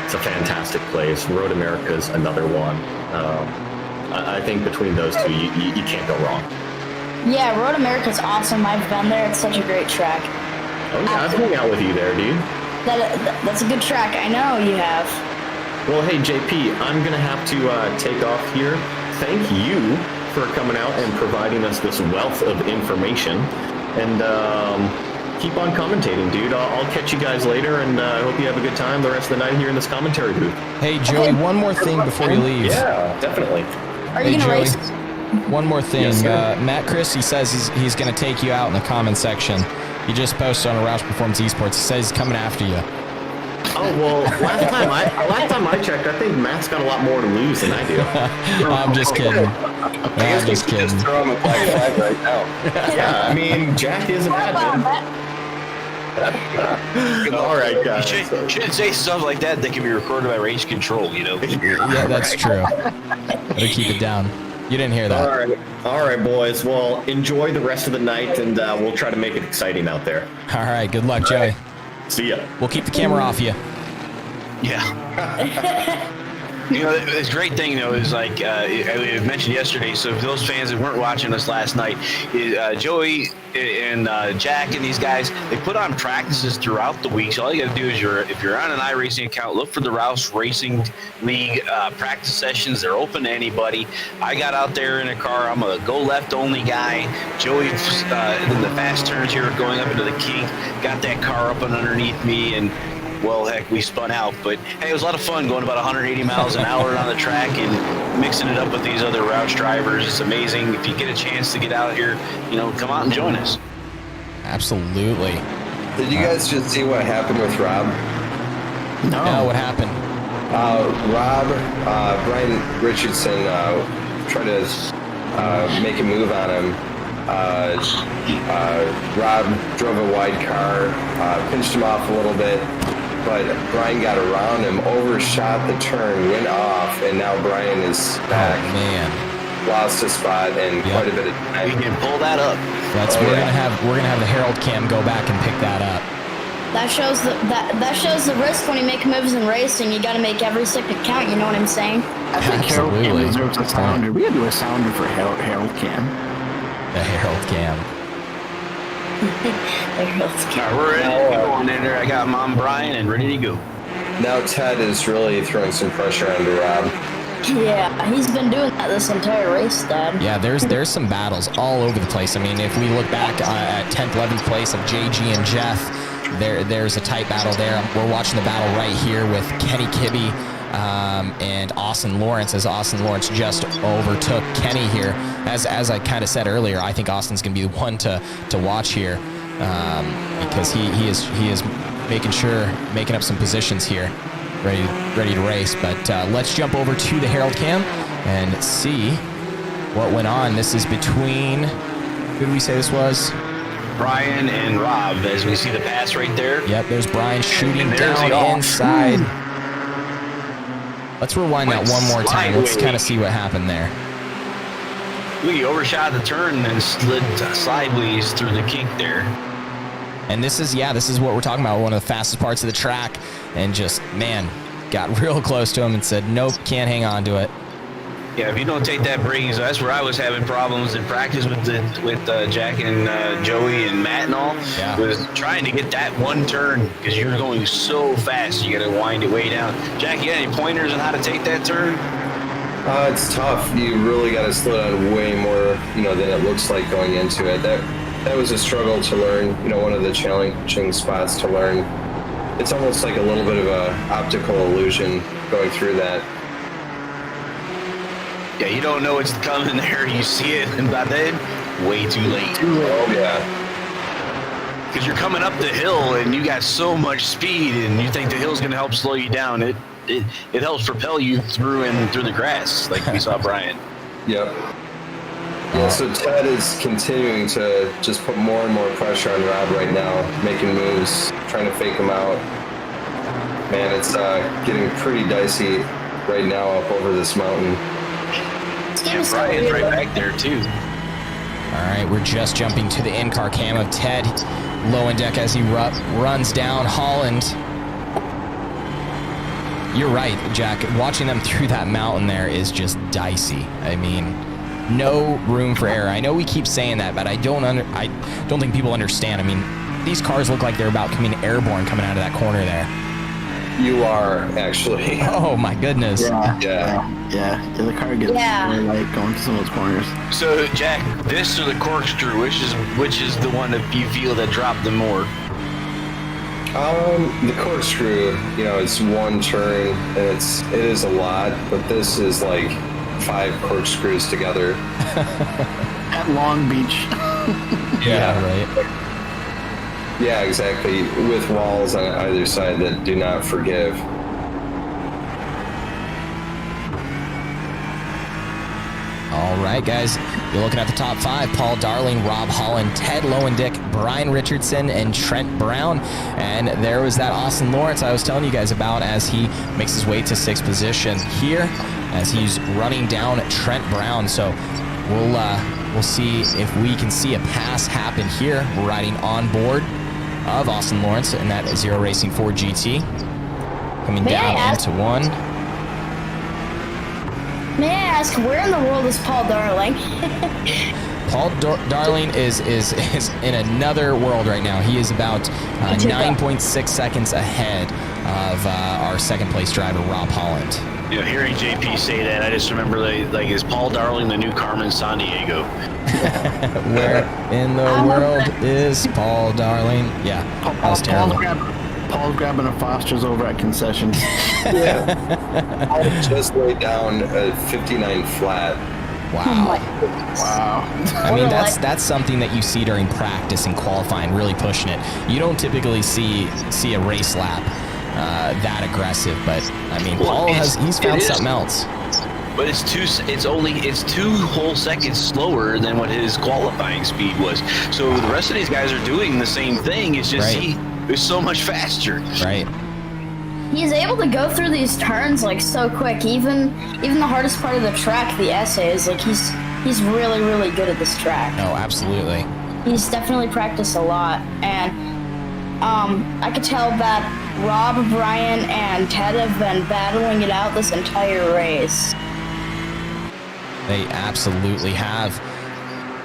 It's a fantastic place. Road America is another one. I think between those two, you can't go wrong. Yeah, Road America's awesome. I've been there. It's such a great track. Oh yeah, I've hung out with you there, dude. That's a good track. I know you have. Well, hey JP, I'm gonna have to take off here. Thank you for coming out and providing us this wealth of information, and keep on commentating, dude. I'll catch you guys later, and I hope you have a good time the rest of the night here in this commentary booth. Hey, Joey, one more thing before you leave. Yeah, definitely. Are you gonna race? One more thing. Yes, Matt Christie says he's going to take you out in the comment section. He just posted on ROUSH Performance Esports. He says he's coming after you. Oh, well, last time I checked, I think Matt's got a lot more to lose than I do. I'm just kidding. I'm just kidding. Just throw him a black flag right now. Yeah, I mean, Jack isn't bad. All right, guys. You shouldn't say stuff like that that can be recorded by Race Control, you know? Yeah, that's true. Gotta keep it down. You didn't hear that. All right, boys. Well, enjoy the rest of the night, and we'll try to make it exciting out there. All right, good luck, Joey. See ya. We'll keep the camera off you. Yeah. You know, this great thing, though, is like I mentioned yesterday, so if those fans that weren't watching us last night, Joey and Jack and these guys, they put on practices throughout the week. So all you got to do is, if you're on an iRacing account, look for the ROUSH Racing League practice sessions. They're open to anybody. I got out there in a car. I'm a go left only guy. Joey, in the fast turns here going up into the kink, got that car up and underneath me, and well, heck, we spun out. But, hey, it was a lot of fun going about 180 miles an hour on the track and mixing it up with these other ROUSH drivers. It's amazing. If you get a chance to get out here, you know, come out and join us. Absolutely. Did you guys just see what happened with Rob? No, what happened? Brian Richardson tried to make a move on him. Rob drove a wide car, pinched him off a little bit, but Brian got around him, overshot the turn, went off, and now Brian is back. Oh, man. Lost his spot and quite a bit of time. We can pull that up. We're gonna have the Herald cam go back and pick that up. That shows the risk when you make moves in racing. You got to make every second count. You know what I'm saying? I think Harold Cam deserves a sounder. We gotta do a sounder for Harold Cam. The Herald cam. We're ready to go on in there. I got Mom Brian and ready to go. Now Ted is really throwing some pressure onto Rob. Yeah, he's been doing that this entire race, Dad. Yeah, there's some battles all over the place. I mean, if we look back at 10th, 11th place of JG and Jeff, there's a tight battle there. We're watching the battle right here with Kenny Kibbe and Austin Lawrence, as Austin Lawrence just overtook Kenny here. As I kind of said earlier, I think Austin's going to be the one to watch here because he is making up some positions here, ready to race. But let's jump over to the Herald Cam and see what went on. This is between, who did we say this was? Brian and Rob, as we see the pass right there. Yep, there's Brian shooting down inside. Let's rewind that one more time. Let's kind of see what happened there. We overshot the turn and then slid sideways through the kink there. And this is what we're talking about, one of the fastest parts of the track, and just, man, got real close to him and said, nope, can't hang on to it. Yeah, if you don't take that braking zone, that's where I was having problems in practice with Jack and Joey and Matt and all. Yeah. Was trying to get that one turn because you're going so fast, you got to wind it way down. Jack, you got any pointers on how to take that turn? It's tough. You really got to slow down way more, than it looks like going into it. That was a struggle to learn. One of the challenging spots to learn. It's almost like a little bit of a optical illusion going through that. Yeah, you don't know what's coming there. You see it, and by then, way too late. Oh, yeah. Because you're coming up the hill, and you got so much speed, and you think the hill's going to help slow you down. It helps propel you through the grass, like we saw Brian. Yep. Yeah, so Ted is continuing to just put more and more pressure on Rob right now, making moves, trying to fake him out. Man, it's getting pretty dicey right now up over this mountain. Yeah, Brian's right back there, too. All right, we're just jumping to the in-car cam of Ted Lowendeck as he runs down Holland. You're right, Jack. Watching them through that mountain there is just dicey. I mean, no room for error. I know we keep saying that, but I don't think people understand. I mean, these cars look like they're about coming airborne coming out of that corner there. You are, actually. Oh, my goodness. Yeah. The car gets really light going to some of those corners. So, Jack, this or the corkscrew, which is the one that you feel that dropped the more? The corkscrew, it's one turn, and it is a lot, but this is like 5 corkscrews together. At Long Beach. Yeah, right. Yeah, exactly. With walls on either side that do not forgive. All right, guys. You're looking at the top 5. Paul Darling, Rob Holland, Ted Lowendick, Brian Richardson, and Trent Brown. And there was that Austin Lawrence I was telling you guys about as he makes his way to 6th position here as he's running down Trent Brown. So we'll see if we can see a pass happen here. We're riding on board of Austin Lawrence in that Zero Racing 4 GT. Coming down into 1. May I ask, where in the world is Paul Darling? Paul Darling is in another world right now. He is about 9.6 seconds ahead of our 2nd place driver, Rob Holland. Hearing JP say that, I just remember like is Paul Darling the new Carmen Sandiego? Where in the world is Paul Darling? Yeah, that was terrible. Paul's grabbing a Foster's over at concessions. Yeah. Paul just laid down a 59 flat. Wow. Wow. I mean, that's something that you see during practice and qualifying, really pushing it. You don't typically see a race lap that aggressive, but I mean, Paul he's found something else. But it's 2 whole seconds slower than what his qualifying speed was. So the rest of these guys are doing the same thing. It's just he is so much faster. Right. He's able to go through these turns like so quick. Even the hardest part of the track, the essay, is like he's really, really good at this track. Oh, absolutely. He's definitely practiced a lot, and I could tell that Rob, Brian, and Ted have been battling it out this entire race. They absolutely have.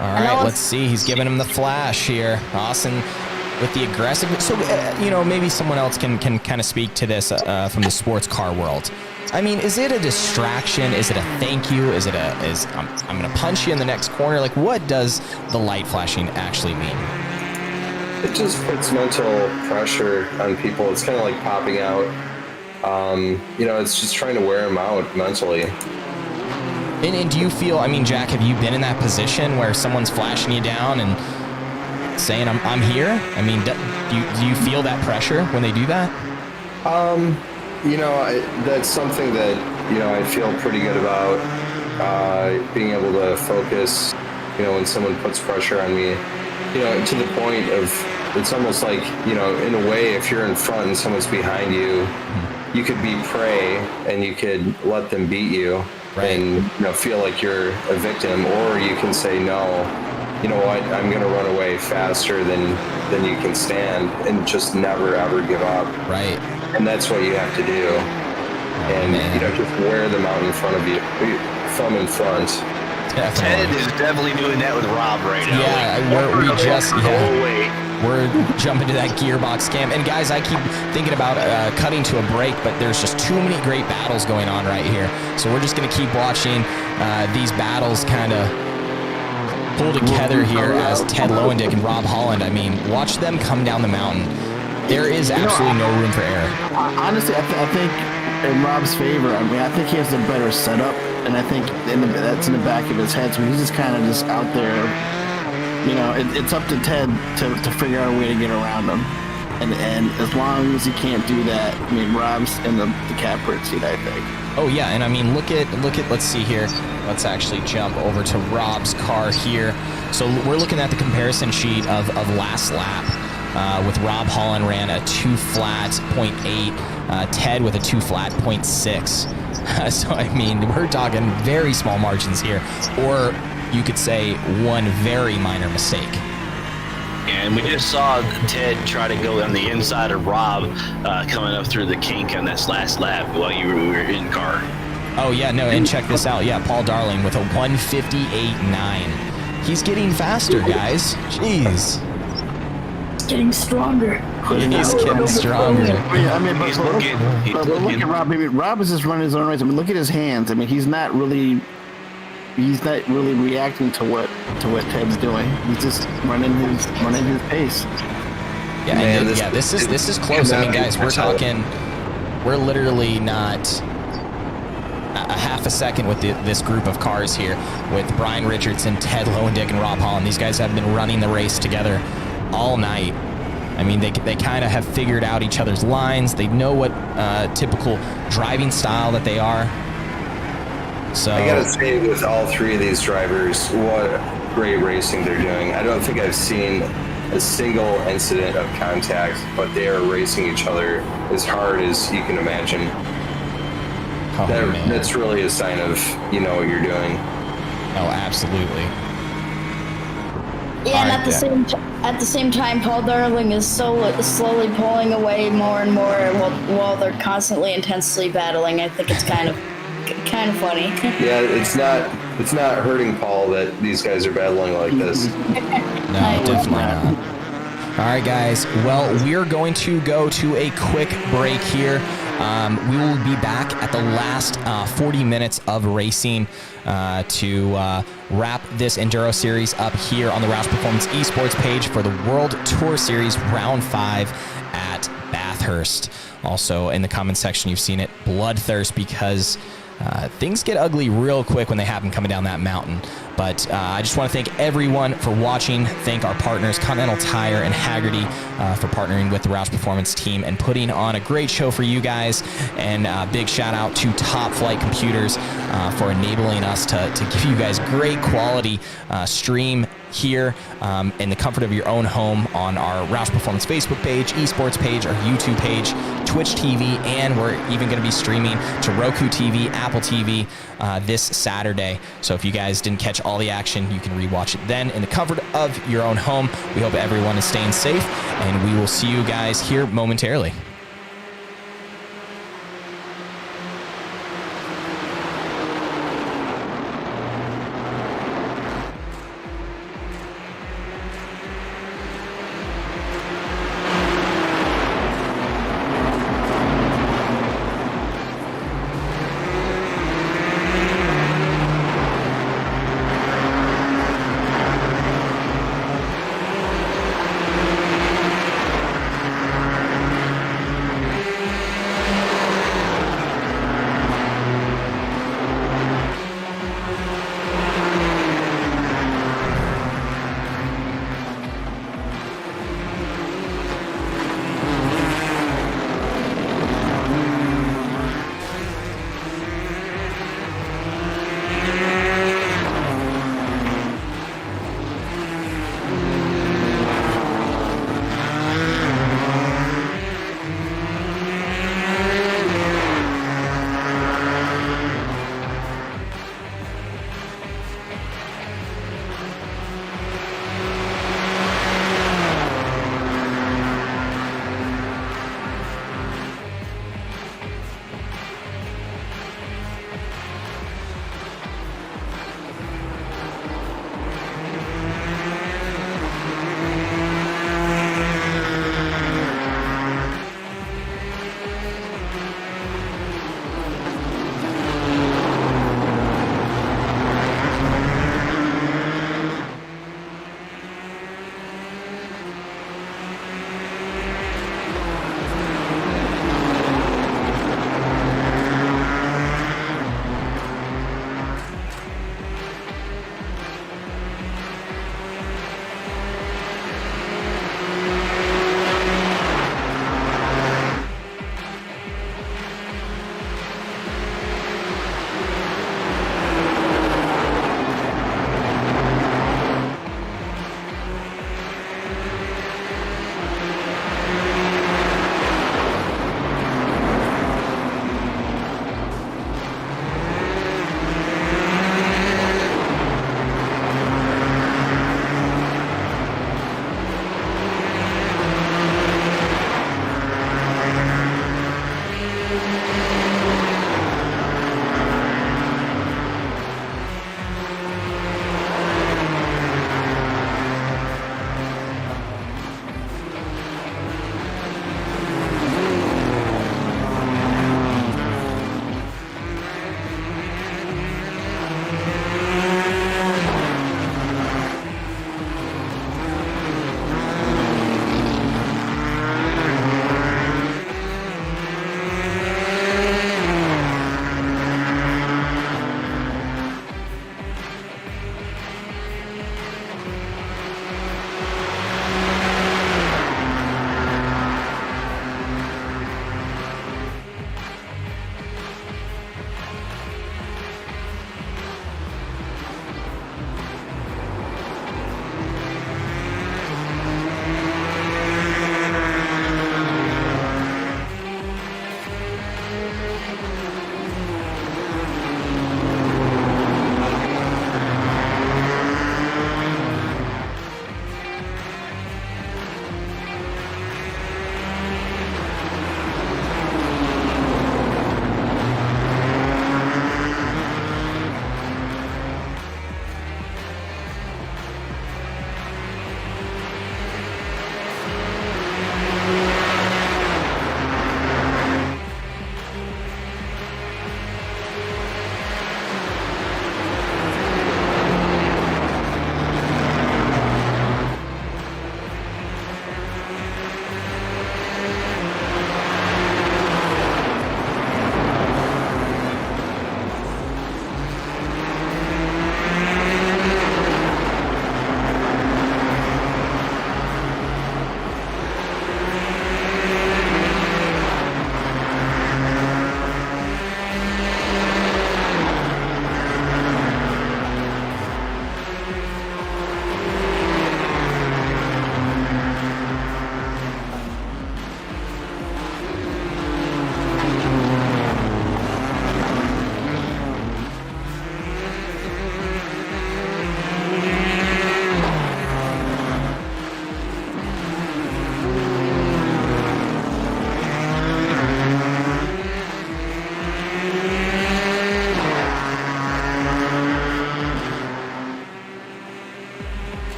All right, let's see. He's giving him the flash here. Austin with the aggressive. So, maybe someone else can kind of speak to this from the sports car world. I mean, is it a distraction? Is it a thank you? Is it I'm going to punch you in the next corner? Like, what does the light flashing actually mean? It just puts mental pressure on people. It's kind of like popping out. It's just trying to wear them out mentally. And do you feel, I mean, Jack, have you been in that position where someone's flashing you down and saying, I'm here? I mean, do you feel that pressure when they do that? That's something that, I feel pretty good about, being able to focus, when someone puts pressure on me, to the point of, it's almost like, in a way, if you're in front and someone's behind you, you could be prey and you could let them beat you. and feel like you're a victim, or you can say, no, you know what, I'm going to run away faster than you can stand, and just never ever give up. Right. And that's what you have to do. And just wear them out in front of you, from in front. Ted is definitely doing that with Rob right now. We're jumping to that gearbox cam. And guys, I keep thinking about cutting to a break, but there's just too many great battles going on right here. So we're just going to keep watching these battles kind of pull together here as Ted Lowendick and Rob Holland. I mean, watch them come down the mountain. There is absolutely no room for error. Honestly, I think in Rob's favor, I think he has a better setup, and I think that's in the back of his head, so he's just kind of just out there. It's up to Ted to figure out a way to get around him, and as long as he can't do that, Rob's in the catbird seat, I think. Oh yeah, and look at. Let's see here. Let's actually jump over to Rob's car here. So we're looking at the comparison sheet of last lap. With Rob Holland ran a 2 flat 0.8, Ted with a 2 flat 0.6. So we're talking very small margins here, or you could say one very minor mistake. And we just saw Ted try to go on the inside of Rob coming up through the kink on this last lap while you were in car. Oh yeah, no, and check this out. Yeah, Paul Darling with a 158.9. He's getting faster, guys. Jeez. Getting stronger. He's getting stronger. Look at Rob. Rob is just running his own race. Look at his hands. He's not really reacting to what Ted's doing. He's just running his pace. Yeah, this is close. Guys, we're literally not a half a second with this group of cars here with Brian Richardson, Ted Lowendick, and Rob Holland. These guys have been running the race together all night. They kind of have figured out each other's lines. They know what typical driving style that they are. So I gotta say, with all three of these drivers, what great racing they're doing. I don't think I've seen a single incident of contact, but they are racing each other as hard as you can imagine. Oh, that's really a sign of what you're doing. Oh, absolutely. Yeah, and at the same time, Paul Darling is slowly pulling away more and more while they're constantly intensely battling. I think it's kind of funny. Yeah, it's not hurting Paul that these guys are battling like this. No, definitely not. All right, guys. Well, we're going to go to a quick break here. We will be back at the last 40 minutes of racing to wrap this Enduro series up here on the ROUSH Performance Esports page for the World Tour Series Round 5 at Bathhurst. Also, in the comment section, you've seen it, Bloodthirst, because things get ugly real quick when they happen coming down that mountain. But I just want to thank everyone for watching. Thank our partners, Continental Tire and Haggerty, for partnering with the ROUSH Performance team and putting on a great show for you guys. And big shout out to Top Flight Computers for enabling us to give you guys great quality stream here in the comfort of your own home on our ROUSH Performance Facebook page, esports page, our YouTube page, Twitch TV, and we're even going to be streaming to Roku TV, Apple TV this Saturday. So if you guys didn't catch all the action, you can rewatch it then in the comfort of your own home. We hope everyone is staying safe, and we will see you guys here momentarily.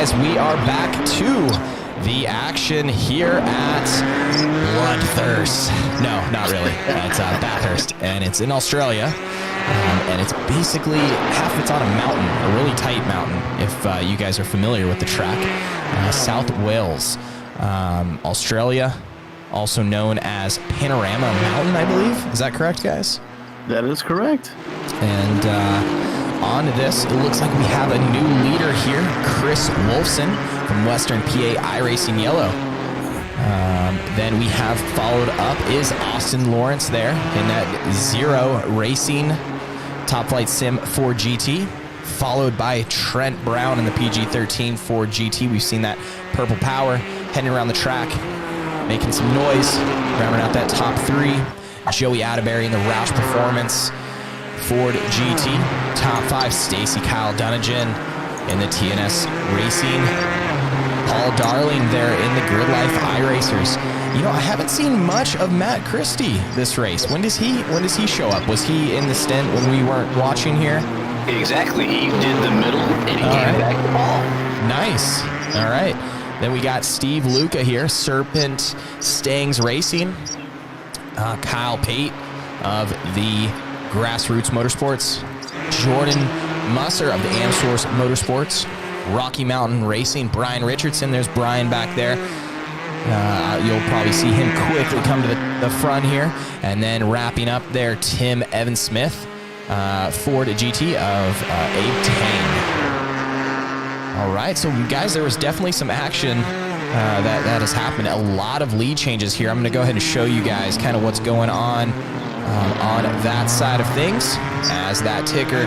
guys, we are back to the action here at Bathurst. No, not really. It's Bathurst, and it's in Australia. And it's basically it's on a mountain, a really tight mountain, if you guys are familiar with the track. South Wales, Australia, also known as Panorama Mountain, I believe. Is that correct, guys? That is correct. And on to this, it looks like we have a new leader here, Chris Wolfson from Western PA iRacing Yellow. Then we have followed up is Austin Lawrence there in that Zero Racing Top Flight Sim 4 GT, followed by Trent Brown in the PG-13 Ford GT. We've seen that purple power heading around the track, making some noise, rounding out that top three. Joey Atterbury in the ROUSH Performance Ford GT. Top 5, Stacy Kyle Dunnigan in the TNS Racing. Paul Darling there in the Grid Life iRacers. You know, I haven't seen much of Matt Christie this race. When does he show up? Was he in the stint when we weren't watching here? Exactly. He did the middle and he came back the ball. Nice. All right. Then we got Steve Luca here, Serpent Stangs Racing. Kyle Pate of the Grassroots Motorsports. Jordan Musser of the Amsource Motorsports. Rocky Mountain Racing, Brian Richardson. There's Brian back there. You'll probably see him quickly come to the front here. And then wrapping up there, Tim Evan Smith, Ford GT of Abe Tang. All right, so guys, there was definitely some action that has happened. A lot of lead changes here. I'm going to go ahead and show you guys kind of what's going on that side of things as that ticker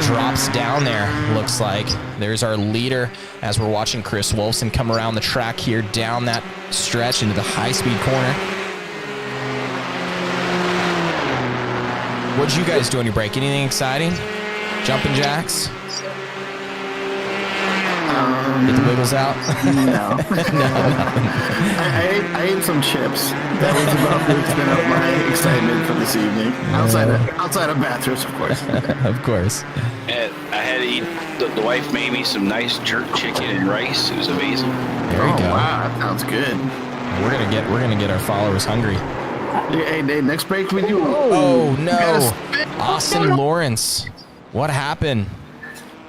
drops down there. Looks like there's our leader as we're watching Chris Wolfson come around the track here down that stretch into the high-speed corner. What did you guys do on your break? Anything exciting? Jumping jacks? Get the wiggles out? No. I ate some chips. That was about the extent of my excitement for this evening. Outside of Bathurst, of course. Of course. And I had to eat. The wife made me some nice jerk chicken and rice. It was amazing. There you go. Wow, that sounds good. We're gonna get our followers hungry. Hey, next break we do. Oh no, Austin Lawrence. What happened?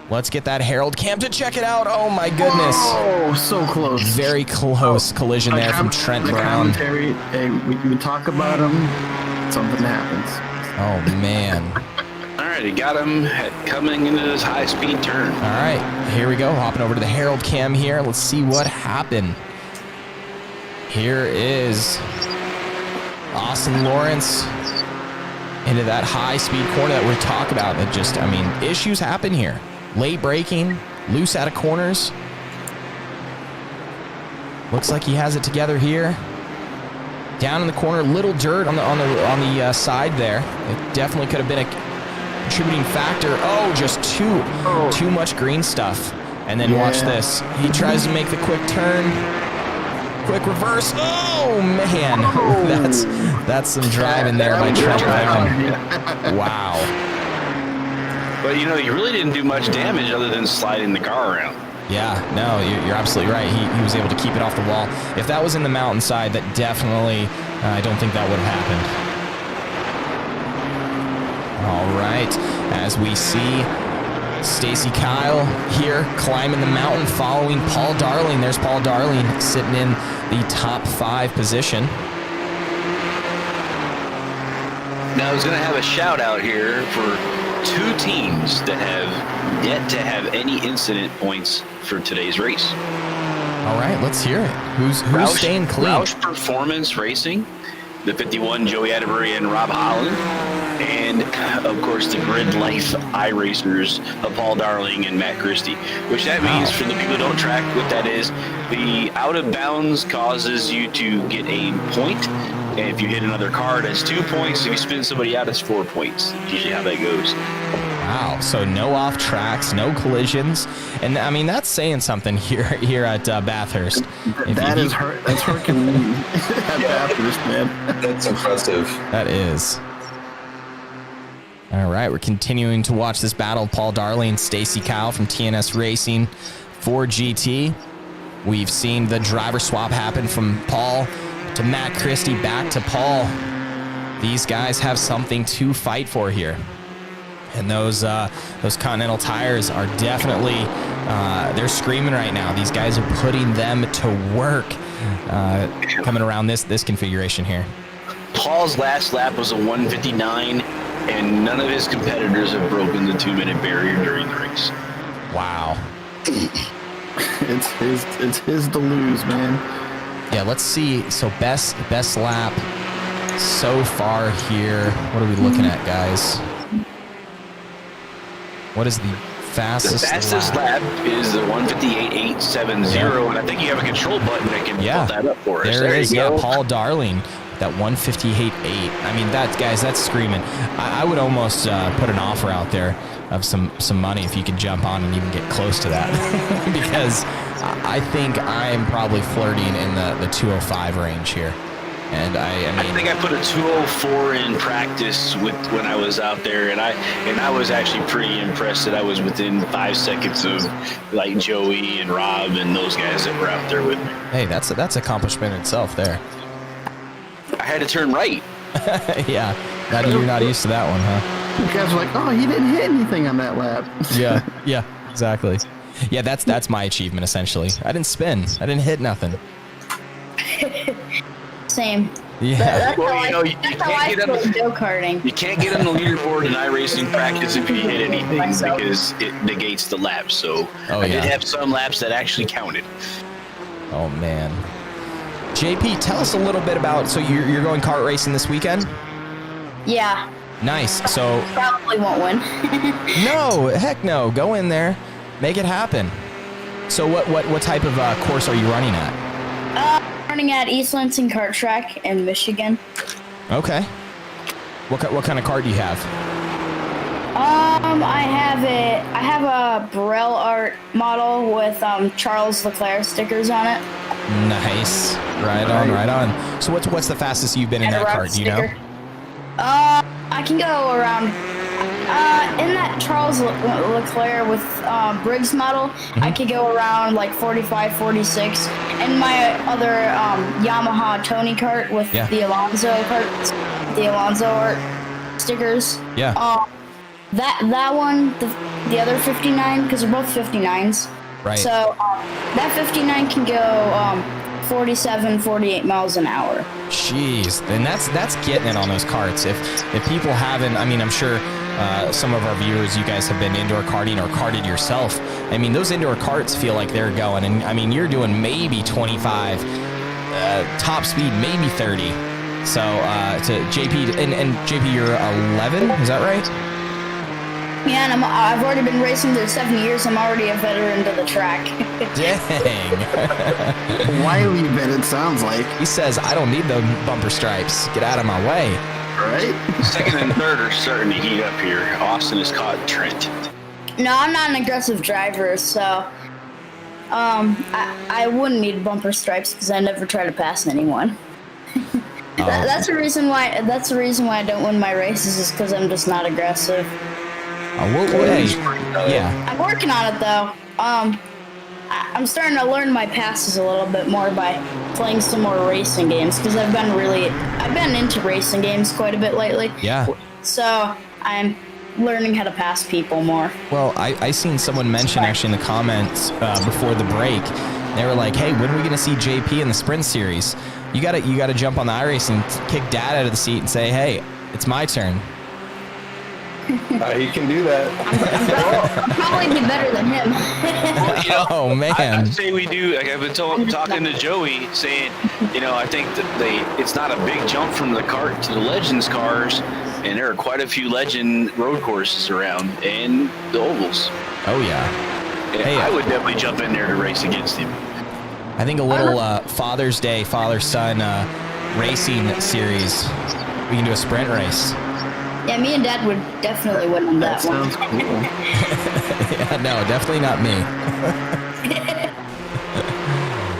Let's get that Herald cam to check it out. Oh my goodness. Oh, so close. Very close collision there from Trent Brown. Hey, we talk about him. Something happens. Oh man. All right, he got him coming into this high-speed turn. All right, here we go. Hopping over to the Herald cam here. Let's see what happened. Here is Austin Lawrence into that high-speed corner that we're talking about. That just, I mean, issues happen here. Late braking, loose out of corners. Looks like he has it together here. Down in the corner, little dirt on the side there. It definitely could have been a contributing factor. Oh, just too much green stuff. And then watch this. He tries to make the quick turn. Quick reverse. Oh man, that's some driving there by Trent Brown. Wow. But you know, he really didn't do much damage other than sliding the car around. Yeah, no, you're absolutely right. He was able to keep it off the wall. If that was in the mountainside, that definitely, I don't think that would have happened. All right, as we see Stacy Kyle here climbing the mountain, following Paul Darling. There's Paul Darling sitting in the top 5 position. Now, I was going to have a shout out here for 2 teams that have yet to have any incident points for today's race. All right, let's hear it. Who's staying clean? ROUSH Performance Racing, the 51 Joey Atterbury and Rob Holland, and of course the Grid Life iRacers of Paul Darling and Matt Christie. Which that means, for the people who don't track what that is, the out of bounds causes you to get a point. And if you hit another car, that's 2 points. If you spin somebody out, it's 4 points. That's usually how that goes. Wow, so no off tracks, no collisions, and I mean that's saying something here at Bathurst. That's Herculean at Bathurst, man. That's impressive. That is. All right, we're continuing to watch this battle. Paul Darling, Stacy Kyle from TNS Racing, for GT. We've seen the driver swap happen from Paul to Matt Christie, back to Paul. These guys have something to fight for here. And those Continental tires are definitely, they're screaming right now. These guys are putting them to work coming around this configuration here. Paul's last lap was a 1:59, and none of his competitors have broken the 2-minute barrier during the race. Wow. It's his to lose, man. Yeah, let's see. So best lap so far here. What are we looking at, guys? What is the fastest The fastest lap is the 1:58.870, and I think you have a control button that can put that up for us. There it is. you go. Yeah, Paul Darling, that 1:58.8. I mean, that's screaming. I would almost put an offer out there of some money if you could jump on and even get close to that, because I think I'm probably flirting in the 205 range here. And I think I put a 204 in practice when I was out there, and I was actually pretty impressed that I was within 5 seconds of like Joey and Rob and those guys that were out there with me. Hey, that's accomplishment itself there. I had to turn right. Yeah, you're not used to that one, huh? You guys were like, oh, he didn't hit anything on that lap. Yeah, exactly. Yeah, that's my achievement essentially. I didn't spin. I didn't hit nothing. Same. Yeah. That's Well, how you know, you that's how can't I get feel on with go-karting. You can't get on the leaderboard in iRacing practice if you hit anything Myself. because it negates the laps. So I did have some laps that actually counted. Oh man. JP, tell us a little bit about. So you're going kart racing this weekend? Yeah. Nice. So Probably won't win. no, heck no. Go in there, make it happen. So what type of course are you running at? Running at East Lansing Kart Track in Michigan. Okay. What kind of kart do you have? I have a Burrell Art model with Charles Leclerc stickers on it. Nice. Right on. So what's the fastest you've been in And a that rock kart? Do you know? sticker. I can go around in that Charles Leclerc with Briggs model. I could go around like 45, 46. And my other Yamaha Tony kart with the Alonso art stickers. Yeah. That one, the other 59, because they're both 59s. Right. So that 59 can go 47, 48 miles an hour. Jeez, and that's getting it on those karts. If people haven't, I mean, I'm sure some of our viewers, you guys have been indoor karting or karted yourself. I mean, those indoor karts feel like they're going, and I mean, you're doing maybe 25, top speed, maybe 30. So to JP, and JP, you're 11, is that right? Yeah, and I've already been racing there 7 years. I'm already a veteran to the track. Dang. Wily bit, it sounds like. He says, I don't need the bumper stripes. Get out of my way. Right? Second and third are starting to heat up here. Austin has caught Trent. No, I'm not an aggressive driver, so I wouldn't need bumper stripes because I never try to pass anyone. That's the reason why. That's the reason why I don't win my races is because I'm just not aggressive. Yeah. I'm working on it though. I'm starting to learn my passes a little bit more by playing some more racing games because I've been into racing games quite a bit lately. Yeah. So I'm learning how to pass people more. Well, I seen someone mention actually in the comments before the break. They were like, "Hey, when are we gonna see JP in the Sprint Series? You gotta jump on the iRacing, kick Dad out of the seat, and say, hey, it's my turn." He can do that. I'll probably be better than him. Well, Oh man. I say we do. Like I've been talking to Joey, saying, I think that it's not a big jump from the kart to the Legends cars, and there are quite a few Legend road courses around and the ovals. Oh yeah. And Hey, I would definitely jump in there to race against him. I think a little Father's Day, father-son racing series. We can do a sprint race. Yeah, me and Dad would definitely win on that one. Sounds cool. Yeah, no, definitely not me.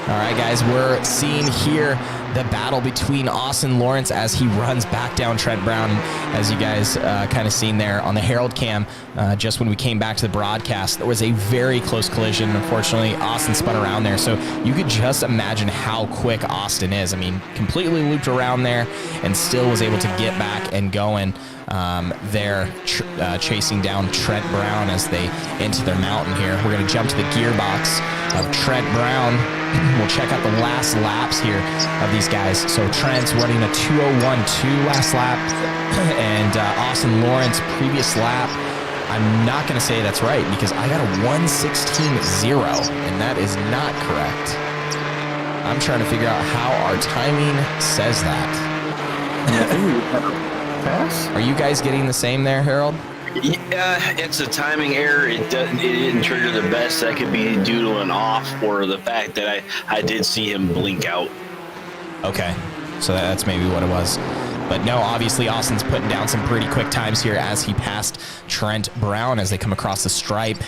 All right, guys, we're seeing here the battle between Austin Lawrence as he runs back down Trent Brown, as you guys kind of seen there on the Herald cam just when we came back to the broadcast. There was a very close collision. Unfortunately, Austin spun around there, so you could just imagine how quick Austin is. I mean, completely looped around there and still was able to get back and going there, chasing down Trent Brown as they enter their mountain here. We're going to jump to the gearbox of Trent Brown. We'll check out the last laps here of these guys. So Trent's running a 2:01.2 last lap, and Austin Lawrence previous lap, I'm not going to say that's right because I got a 1:16.0, and that is not correct. I'm trying to figure out how our timing says that. Pass? Are you guys getting the same there, Harold? Yeah, it's a timing error. It didn't trigger the best. That could be due to an off or the fact that I did see him blink out. Okay, so that's maybe what it was. But no, obviously Austin's putting down some pretty quick times here as he passed Trent Brown as they come across the stripe.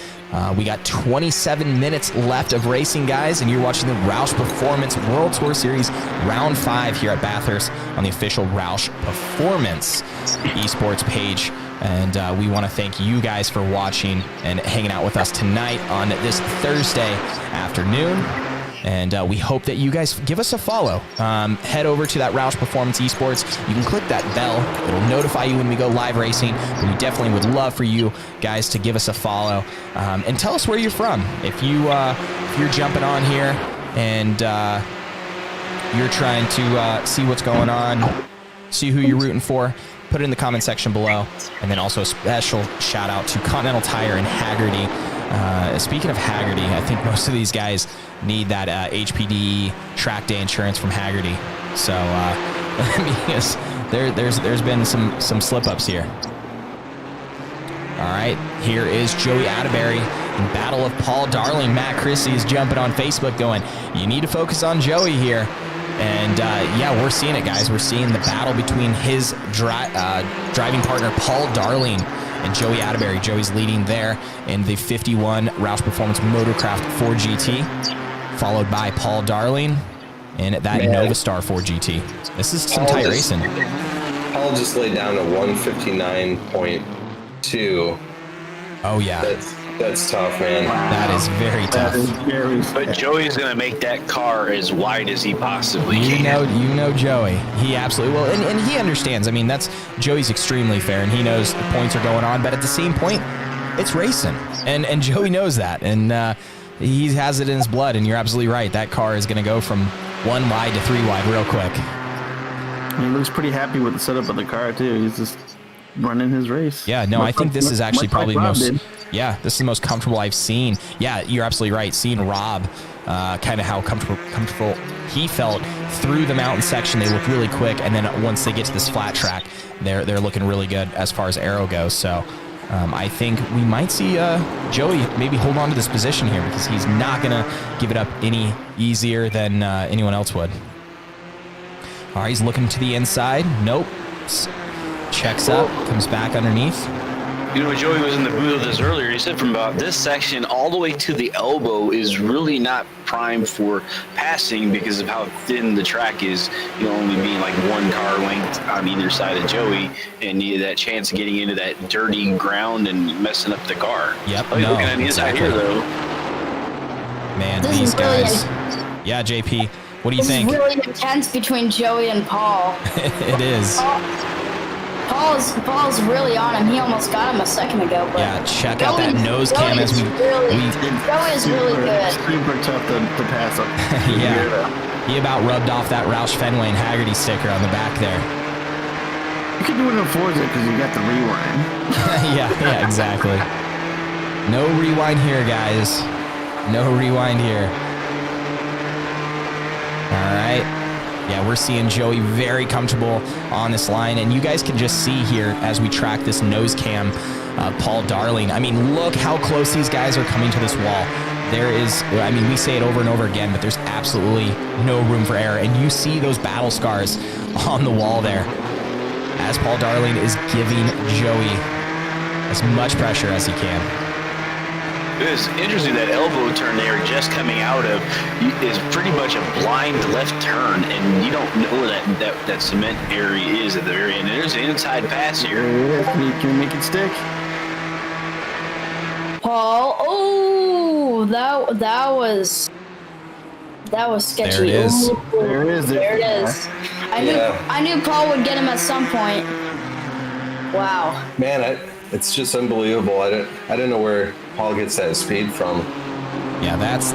We got 27 minutes left of racing, guys, and you're watching the ROUSH Performance World Tour Series Round 5 here at Bathurst on the official ROUSH Performance esports page. And we want to thank you guys for watching and hanging out with us tonight on this Thursday afternoon. And we hope that you guys give us a follow. Head over to that ROUSH Performance Esports. You can click that bell. It'll notify you when we go live racing. But we definitely would love for you guys to give us a follow. And tell us where you're from. If you're jumping on here and you're trying to see what's going on, see who you're rooting for, put it in the comment section below. And then also a special shout out to Continental Tire and Haggerty. Speaking of Haggerty, I think most of these guys need that HPD track day insurance from Haggerty. So because there's been some slip ups here. All right, here is Joey Atterbury in battle of Paul Darling. Matt Christie is jumping on Facebook going, you need to focus on Joey here. And yeah, we're seeing it, guys. We're seeing the battle between his driving partner, Paul Darling, and Joey Atterbury. Joey's leading there in the 51 ROUSH Performance Motorcraft 4GT, followed by Paul Darling in that Novastar 4GT. This is some tight racing. Paul just laid down a 1:59.2. Oh, yeah. That's tough, man. That is very tough. But Joey's going to make that car as wide as he possibly can. You know Joey. He absolutely will. And he understands. I mean, Joey's extremely fair, and he knows the points are going on. But at the same point, it's racing. And Joey knows that. And he has it in his blood. And you're absolutely right. That car is going to go from 1 wide to 3 wide real quick. He looks pretty happy with the setup of the car, too. He's just running his race. Yeah, no, I think this is actually probably the most... Yeah, this is the most comfortable I've seen. Yeah, you're absolutely right. Seeing Rob, kind of how comfortable he felt through the mountain section. They look really quick, and then once they get to this flat track, they're looking really good as far as aero goes. So I think we might see Joey maybe hold on to this position here because he's not going to give it up any easier than anyone else would. All right, he's looking to the inside. Nope. Checks up, comes back underneath. You know, Joey was in the booth with us earlier. He said from about this section all the way to the elbow is really not primed for passing because of how thin the track is. You know, only being like 1 car length on either side of Joey, and you that chance of getting into that dirty ground and messing up the car. Yep. Oh, you're looking at the inside here, though. Man, This these is really guys. Yeah, JP, what do you This think? is really intense between Joey and Paul. It is. Paul's really on him. He almost got him a second ago. But Yeah, check out that nose cam as we Joey is really good. Super tough to pass up. Yeah, he about rubbed off that Roush Fenway and Haggerty sticker on the back there. You can do it in Forza because you got the rewind. yeah, exactly. No rewind here, guys. No rewind here. All right. Yeah, we're seeing Joey very comfortable on this line, and you guys can just see here as we track this nose cam, Paul Darling. I mean, look how close these guys are coming to this wall. There is, I mean, we say it over and over again, but there's absolutely no room for error, and you see those battle scars on the wall there as Paul Darling is giving Joey as much pressure as he can. It was interesting that elbow turn they were just coming out of is pretty much a blind left turn, and you don't know where that cement area is at the very end. And there's an inside pass here. Can you make it stick? Paul, oh, that was sketchy. There it is. Ooh, There it is. There it is. I knew Paul would get him at some point. Wow. Man, it's just unbelievable. I didn't know where Paul gets that speed from. Yeah, that's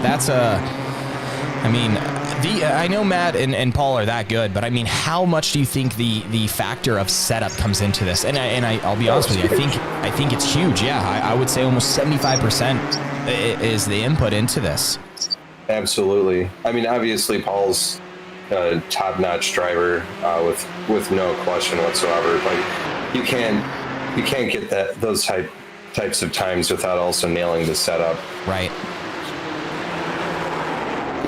I mean, I know Matt and Paul are that good, but I mean, how much do you think the factor of setup comes into this? And I'll be honest with you, I think it's huge. Yeah, I would say almost 75% is the input into this. Absolutely. I mean, obviously Paul's a top-notch driver with no question whatsoever. Like you can't get those types of times without also nailing the setup. Right.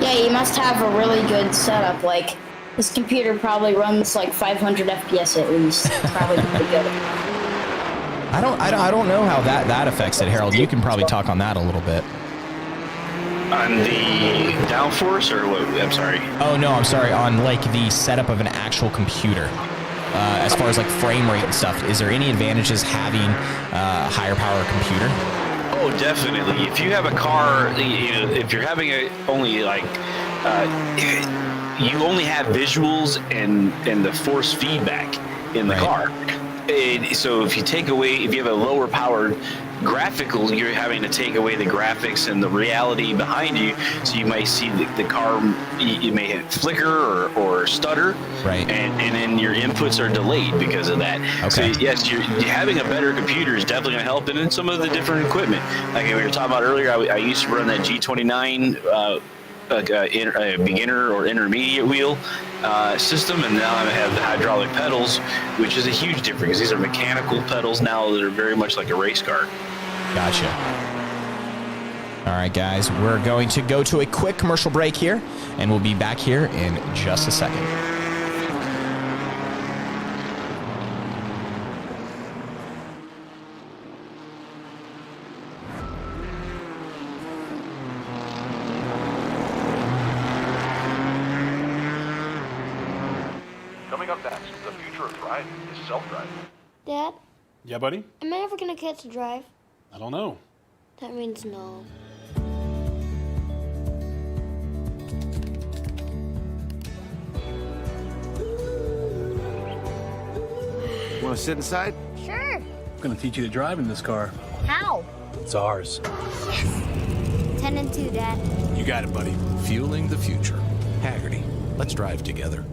Yeah, you must have a really good setup. Like, this computer probably runs like 500 FPS at least. It's probably pretty good. I don't know how that affects it, Harold. You can probably talk on that a little bit. On the downforce, or what? I'm sorry. Oh no, I'm sorry. On like the setup of an actual computer, as far as like frame rate and stuff, is there any advantages having a higher power computer? Oh, definitely. If you have a car, if you're having only like, you only have visuals and the force feedback in the car. So if you have a lower powered graphical, you're having to take away the graphics and the reality behind you. So you might see the car, you may flicker or stutter, right? And then your inputs are delayed because of that. Okay. So yes, you're having a better computer is definitely going to help. And then some of the different equipment, like we were talking about earlier, I used to run that G29 beginner or intermediate wheel system, and now I have the hydraulic pedals, which is a huge difference because these are mechanical pedals now that are very much like a race car. Gotcha. All right, guys, we're going to go to a quick commercial break here, and we'll be back here in just a second. Coming up next, the future of driving is self-driving. Dad, Yeah, buddy? am I ever gonna get to drive? I don't know. That means no. Want to sit inside? Sure. I'm going to teach you to drive in this car. How? It's ours. 10 and 2, Dad. You got it, buddy. Fueling the future. Haggerty. Let's drive together.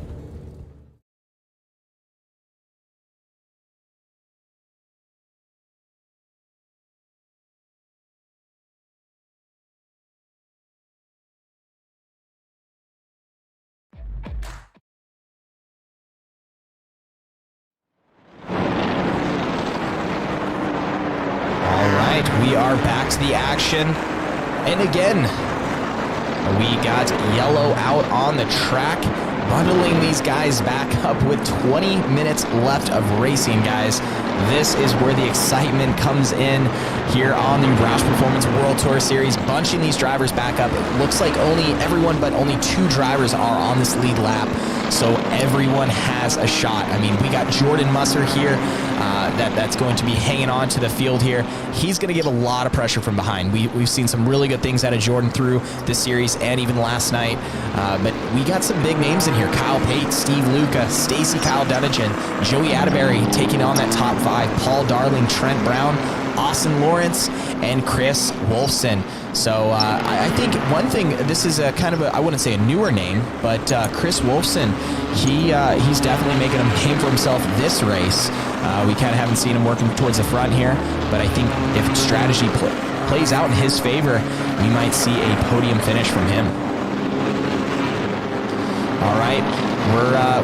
We are back to the action, and again, we got yellow out on the track, bundling these guys back up with 20 minutes left of racing, guys. This is where the excitement comes in here on the ROUSH Performance World Tour Series, bunching these drivers back up. It looks like only 2 drivers are on this lead lap, so everyone has a shot. I mean, we got Jordan Musser here that's going to be hanging on to the field here. He's going to get a lot of pressure from behind. We've seen some really good things out of Jordan through this series and even last night, but we got some big names in here. Kyle Pate, Steve Luca, Stacy Kyle Dunnigan, Joey Atterbury taking on that top 5, Paul Darling, Trent Brown, Austin Lawrence, and Chris Wolfson. So I think one thing, this is a kind of I wouldn't say a newer name, but Chris Wolfson, he's definitely making a name for himself this race. We kind of haven't seen him working towards the front here, but I think if strategy plays out in his favor, we might see a podium finish from him. All right,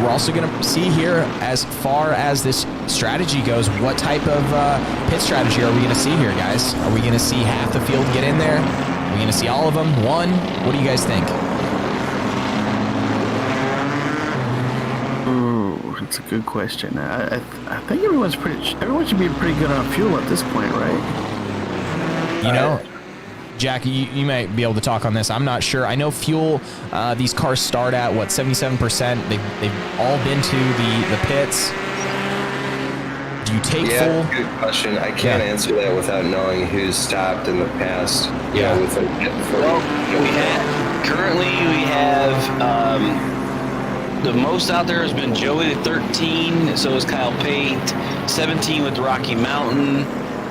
we're also going to see here, as far as this strategy goes, what type of pit strategy are we going to see here, guys? Are we going to see half the field get in there? Are we going to see all of them? One? What do you guys think? Ooh, that's a good question. I think everyone should be pretty good on fuel at this point, right? You know, Jack, you might be able to talk on this. I'm not sure. I know fuel, these cars start at, 77%? They've all been to the pits. Do you take full? Good question. I can't answer that without knowing who's stopped in the past. Yeah. With a pit for, Currently we have the most out there has been Joey at 13, so is Kyle Pate, 17 with Rocky Mountain,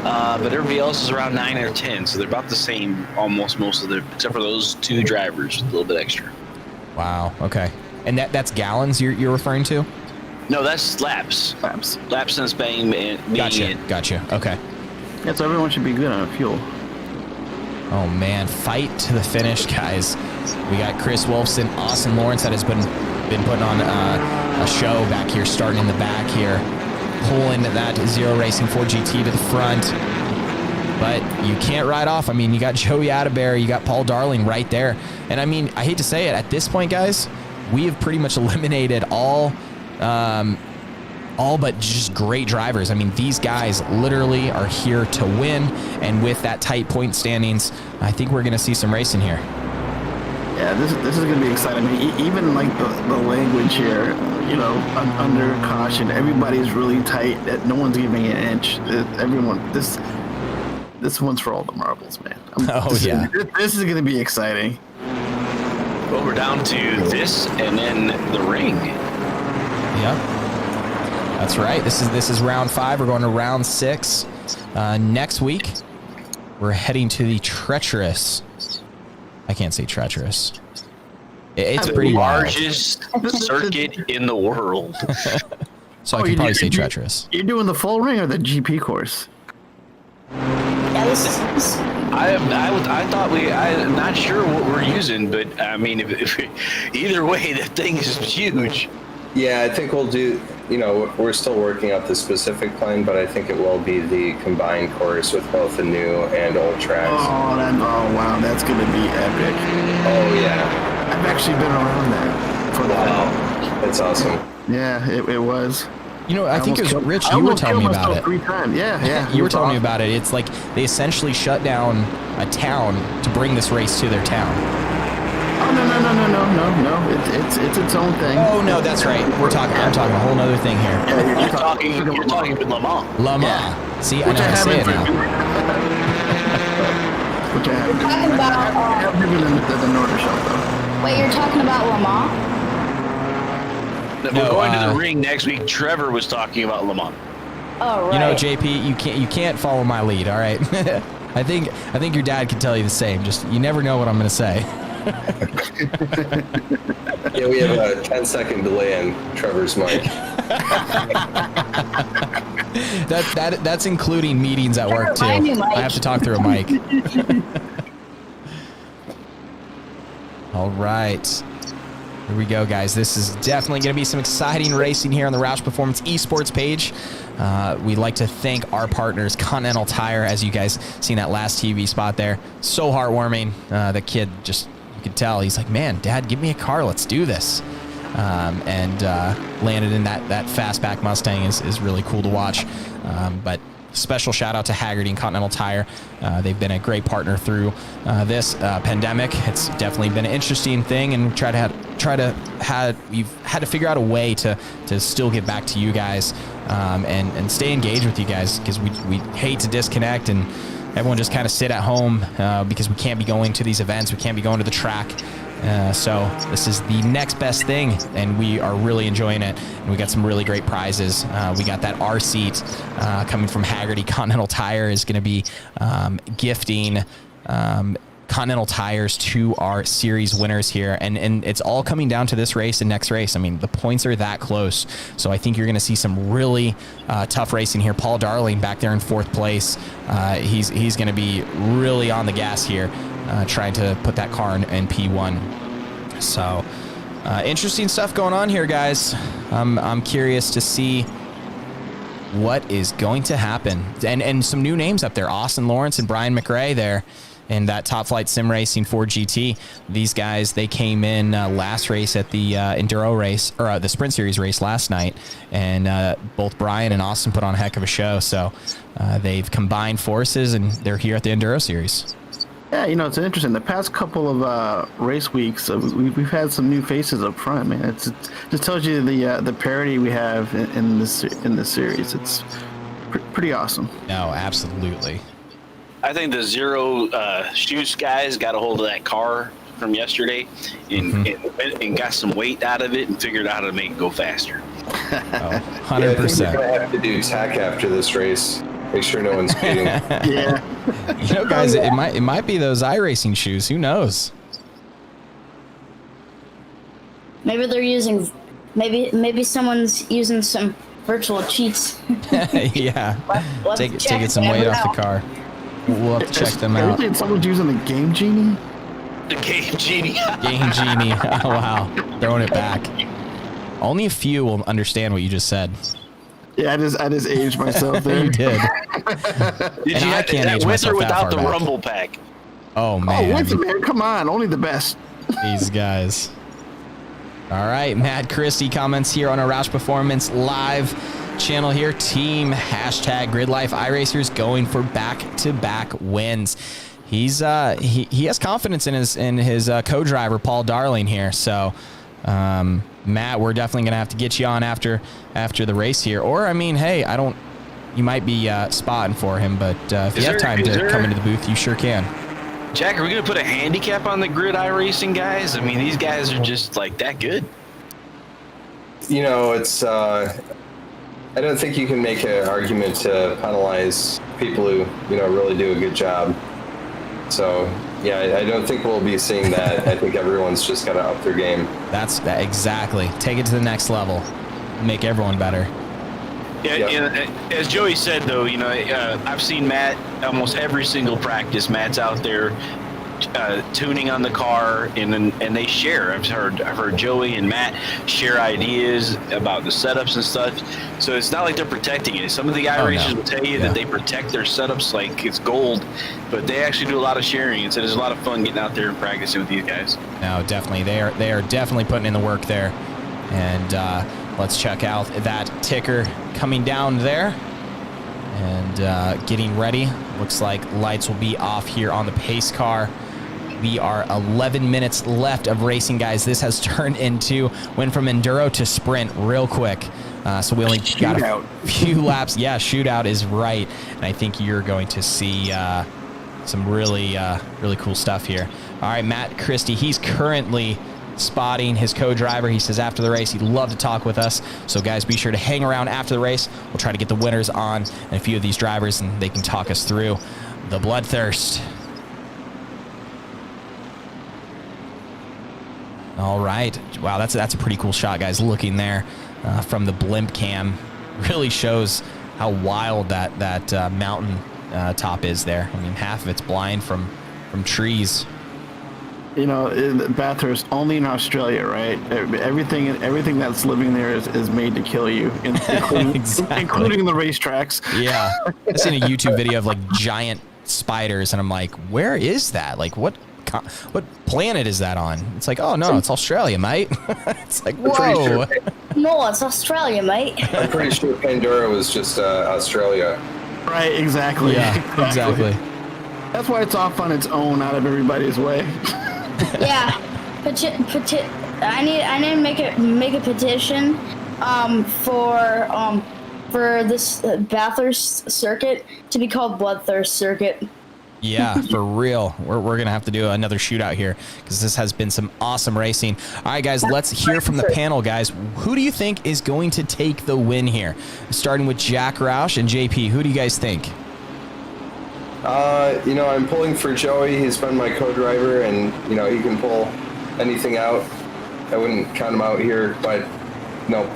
but everybody else is around 9 or 10, so they're about the same almost most of them, except for those 2 drivers, a little bit extra. Wow. Okay. And that's gallons you're referring to? No, that's laps. Laps since being Gotcha. Okay. Yeah, so everyone should be good on fuel. Oh man, fight to the finish, guys. We got Chris Wolfson, Austin Lawrence that has been putting on a show back here, starting in the back here, pulling that Zero Racing 4GT to the front. But you can't ride off. I mean, you got Joey Adebayor, you got Paul Darling right there. And I mean, I hate to say it, at this point, guys, we have pretty much eliminated all but just great drivers. I mean, these guys literally are here to win, and with that tight point standings, I think we're going to see some racing here. Yeah, this is going to be exciting. I mean, even like the language here, you know, under caution, everybody's really tight. No one's giving an inch. Everyone, this one's for all the marbles, man. This is going to be exciting. Well, we're down to this and then the ring. Yep. That's right. This is round 5. We're going to round 6. Next week, we're heading to the treacherous. I can't say treacherous. It's pretty largest circuit in the world. So I can probably say treacherous. You're doing the full ring or the GP course? I thought I'm not sure what we're using, but I mean, if either way, the thing is huge. Yeah, I think we'll do, you know, we're still working out the specific plan, but I think it will be the combined course with both the new and old tracks. Oh, wow, that's going to be epic. Oh, yeah. I've actually been around that for the Wow, that's awesome. Yeah, it was. You know, I think it was Rich, you were telling me about it. 3 times. Yeah. You were telling me about it. It's like they essentially shut down a town to bring this race to their town. Oh, no. It's its own thing. Oh, no, that's right. I'm talking a whole other thing here. Yeah, You're talking about Le Mans. Le Mans. Yeah. See, I know how to say it now. Which I haven't. Talking about, I have driven the Nordic Shelf, though. Wait, you're talking about Le Mans? We're going to the ring next week. Trevor was talking about Le Mans. Oh, right. You know, JP, you can't follow my lead, all right? I think your dad can tell you the same. Just you never know what I'm going to say. Yeah, we have a 10-second delay on Trevor's mic. That's including meetings at work too. I have to talk through a mic. All right. Here we go, guys. This is definitely going to be some exciting racing here on the ROUSH Performance Esports page. We'd like to thank our partners, Continental Tire, as you guys seen that last TV spot there. So heartwarming. The kid just, you could tell, he's like, man, Dad, give me a car. Let's do this. And landed in that fastback Mustang is really cool to watch. But special shout out to Haggerty and Continental Tire. They've been a great partner through this pandemic. It's definitely been an interesting thing, and we've had to figure out a way to still get back to you guys and stay engaged with you guys, because we hate to disconnect and everyone just kind of sit at home because we can't be going to these events, we can't be going to the track. So this is the next best thing, and we are really enjoying it. And we got some really great prizes. We got that R seat coming from Haggerty. Continental Tire is going to be gifting Continental Tires to our series winners here, and it's all coming down to this race and next race. I mean, the points are that close, so I think you're going to see some really tough racing here. Paul Darling back there in 4th place. He's going to be really on the gas here, trying to put that car in P1. So interesting stuff going on here, guys. I'm curious to see what is going to happen, and some new names up there. Austin Lawrence and Brian McRae there in that Top Flight Sim Racing 4GT. These guys, they came in last race at the Enduro race, or the Sprint Series race last night, and both Brian and Austin put on a heck of a show. So they've combined forces, and they're here at the Enduro Series. Yeah, it's interesting. The past couple of race weeks, we've had some new faces up front, man. It just tells you the parity we have in this series. It's pretty awesome. No, absolutely. I think the Zero Shoes guys got a hold of that car from yesterday and got some weight out of it and figured out how to make it go faster. 100%. Yeah, I think we're gonna have to do tech after this race. Make sure no one's speeding. Yeah. Guys, it might be those iRacing shoes. Who knows? Maybe they're using, maybe someone's using some virtual cheats. Yeah. Let's Taking check some them weight out. off the car. We'll have to check them out. Everything someone's using the Game Genie. The Game Genie. Game Genie. Oh, wow. Throwing it back. Only a few will understand what you just said. Yeah, I just aged myself there. You did. Did And you I have can't that age with myself or that without far the back. Rumble pack? Oh, man. Oh, with it, man. Come on. Only the best. These guys. All right, Matt Christie comments here on our ROUSH Performance live channel here. Team #GridLife iRacers going for back-to-back wins. He's he has confidence in his co-driver Paul Darling here. So Matt, we're definitely gonna have to get you on after the race here. Or I mean, hey, you might be spotting for him, but if you have time to come into the booth, you sure can. Jack, are we going to put a handicap on the grid iRacing guys? I mean, these guys are just like that good. It's I don't think you can make an argument to penalize people who really do a good job. So yeah, I don't think we'll be seeing that. I think everyone's just got to up their game. That's exactly. Take it to the next level. Make everyone better. Yeah, as Joey said, though, I've seen Matt almost every single practice. Matt's out there tuning on the car, and they share. I've heard Joey and Matt share ideas about the setups and stuff. So it's not like they're protecting it. Some of the iRacers will tell you that they protect their setups like it's gold, but they actually do a lot of sharing. And so there's a lot of fun getting out there and practicing with these guys. No, definitely. They are definitely putting in the work there. And let's check out that ticker coming down there and getting ready. Looks like lights will be off here on the pace car. We are 11 minutes left of racing, guys. This has turned went from enduro to sprint real quick. So we only got a few laps. Yeah, shootout is right. And I think you're going to see some really cool stuff here. All right, Matt Christie, he's currently spotting his co-driver. He says after the race he'd love to talk with us. So guys, be sure to hang around after the race. We'll try to get the winners on and a few of these drivers, and they can talk us through the bloodthirst. All right. Wow, that's a pretty cool shot, guys. Looking there from the blimp cam really shows how wild that mountain top is there. I mean, half of it's blind from trees. In Bathurst, only in Australia, right? Everything that's living there is made to kill you, including, including the racetracks. Yeah. I've seen a YouTube video of like giant spiders, and I'm like, where is that? Like, what planet is that on? It's like, oh no, it's Australia, mate. It's like, whoa. No, it's Australia, mate. I'm pretty sure Pandora was just Australia. Right, exactly. Yeah, exactly. That's why it's off on its own, out of everybody's way. Yeah, I need to make a petition for this Bathurst circuit to be called Bloodthirst Circuit. Yeah, for real. We're gonna have to do another shootout here because this has been some awesome racing. All right, guys, let's hear from the panel, guys. Who do you think is going to take the win here? Starting with Jack Roush and JP. Who do you guys think? I'm pulling for Joey. He's been my co-driver, and he can pull anything out. I wouldn't count him out here, but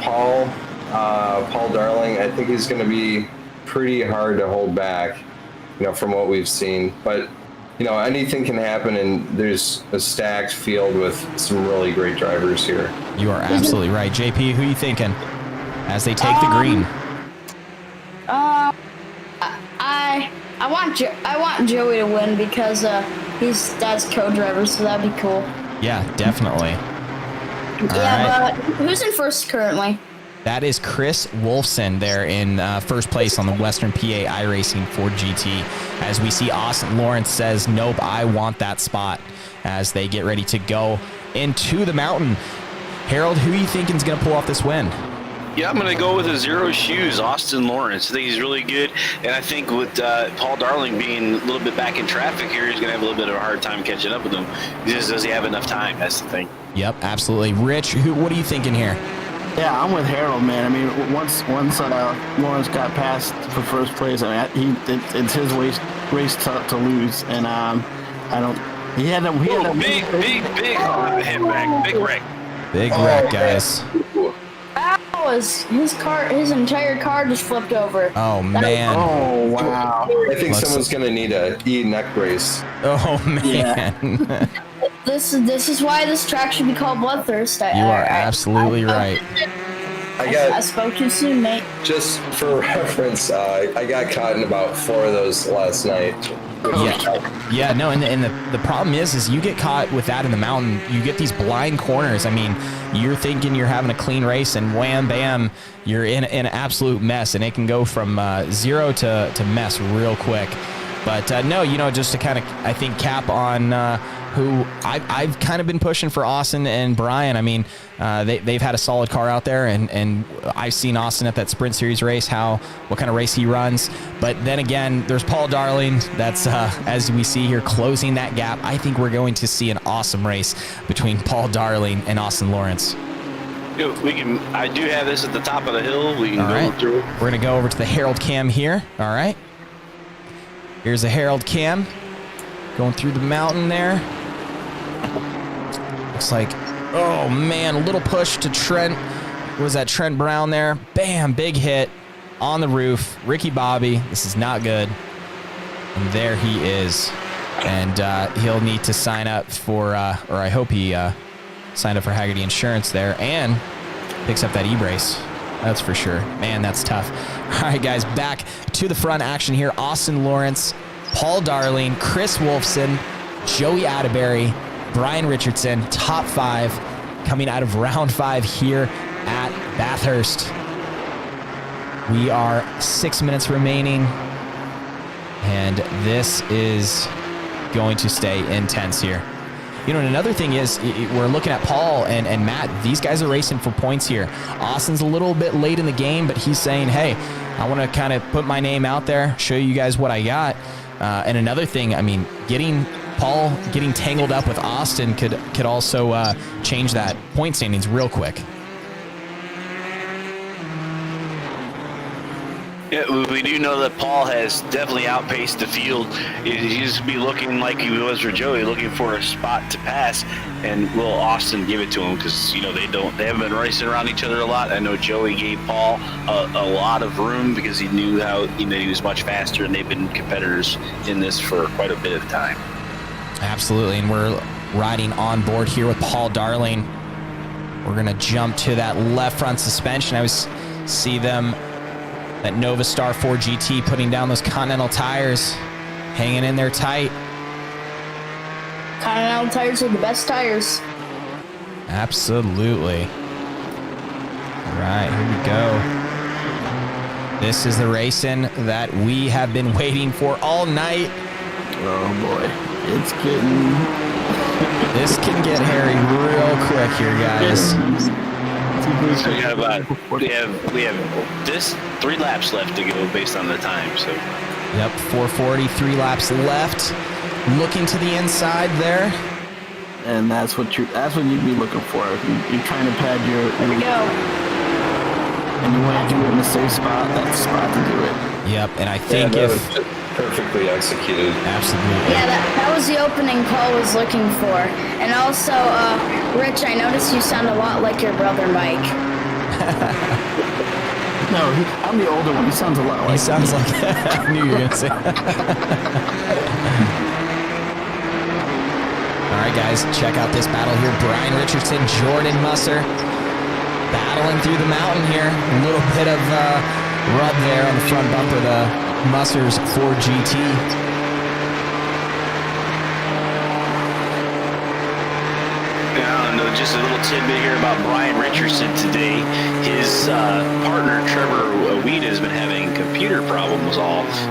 Paul Darling, I think he's going to be pretty hard to hold back, from what we've seen. But anything can happen, and there's a stacked field with some really great drivers here. You are absolutely right, JP. Who are you thinking as they take the green? I want Joey to win because he's Dad's co-driver, so that'd be cool. Yeah, definitely. But who's in first currently? That is Chris Wolfson there in first place on the Western PA iRacing Ford GT. As we see Austin Lawrence says, nope, I want that spot as they get ready to go into the mountain. Harold, who are you thinking is going to pull off this win? Yeah, I'm going to go with a zero shoes, Austin Lawrence. I think he's really good, and I think with Paul Darling being a little bit back in traffic here, he's going to have a little bit of a hard time catching up with him. Does he have enough time? That's the thing. Yep, absolutely. Rich, what are you thinking here? Yeah, I'm with Harold, man. I mean, once Lawrence got past for first place, I mean, it's his race to lose, and I don't. He had a big hit back, big wreck. Big wreck, guys. His entire car just flipped over. Oh man. Oh wow. I think someone's gonna need a neck brace. Oh man. Yeah. This is why this track should be called Bathurst. You are absolutely right. I spoke too soon, mate. Just for reference, I got caught in about 4 of those last night. Yeah, no, and the problem is you get caught with that in the mountain. You get these blind corners. I mean, you're thinking you're having a clean race, and wham, bam, you're in an absolute mess, and it can go from zero to mess real quick. But no, just to kind of, I think, cap on who I've kind of been pushing for Austin and Brian. I mean, they've had a solid car out there, and I've seen Austin at that Sprint Series race, what kind of race he runs. But then again, there's Paul Darling. That's, as we see here, closing that gap. I think we're going to see an awesome race between Paul Darling and Austin Lawrence. I do have this at the top of the hill. We can go through. We're going to go over to the Herald cam here. All right. Here's the Herald cam going through the mountain there. Looks like, oh man, a little push to Trent. Was that Trent Brown there? Bam, big hit on the roof. Ricky Bobby, this is not good. And there he is. And he'll need to sign up for, or I hope he signed up for Haggerty Insurance there and picks up that e-brace. That's for sure. Man, that's tough. All right, guys, back to the front action here. Austin Lawrence, Paul Darling, Chris Wolfson, Joey Atterbury, Brian Richardson, top 5 coming out of round 5 here at Bathurst. We are 6 minutes remaining, and this is going to stay intense here. And another thing is, we're looking at Paul and Matt. These guys are racing for points here. Austin's a little bit late in the game, but he's saying, hey, I want to kind of put my name out there, show you guys what I got. And another thing, I mean, Paul getting tangled up with Austin could also change that point standings real quick. Yeah, we do know that Paul has definitely outpaced the field. He's be looking like he was for Joey, looking for a spot to pass, and will Austin give it to him? Because they haven't been racing around each other a lot. I know Joey gave Paul a lot of room because he knew how he was much faster, and they've been competitors in this for quite a bit of time. Absolutely, and we're riding on board here with Paul Darling. We're gonna jump to that left front suspension. I see them. That Nova Star 4 GT putting down those Continental tires, hanging in there tight. Continental tires are the best tires. Absolutely. All right, here we go. This is the racing that we have been waiting for all night. Oh boy, it's getting. This can get hairy real quick here, guys. So we have this 3 laps left to go based on the time. So yep, 440, 3 laps left. Looking to the inside there, and that's what you'd be looking for. You're trying to pad your. There we go. And you want to do it in a safe spot. That's the spot to do it. Yep, and I think that was just perfectly executed. Absolutely. Yeah, that was the opening Paul was looking for. And also, Rich, I noticed you sound a lot like your brother Mike. No, I'm the older one. He sounds a lot like. He sounds like. I knew you were gonna say. All right, guys, check out this battle here. Brian Richardson, Jordan Musser, battling through the mountain here. A little bit of rub there on the front bumper, the Musser's Ford GT. Yeah, I don't know. just a little tidbit here about Brian Richardson today. His partner Trevor Weed has been having computer problems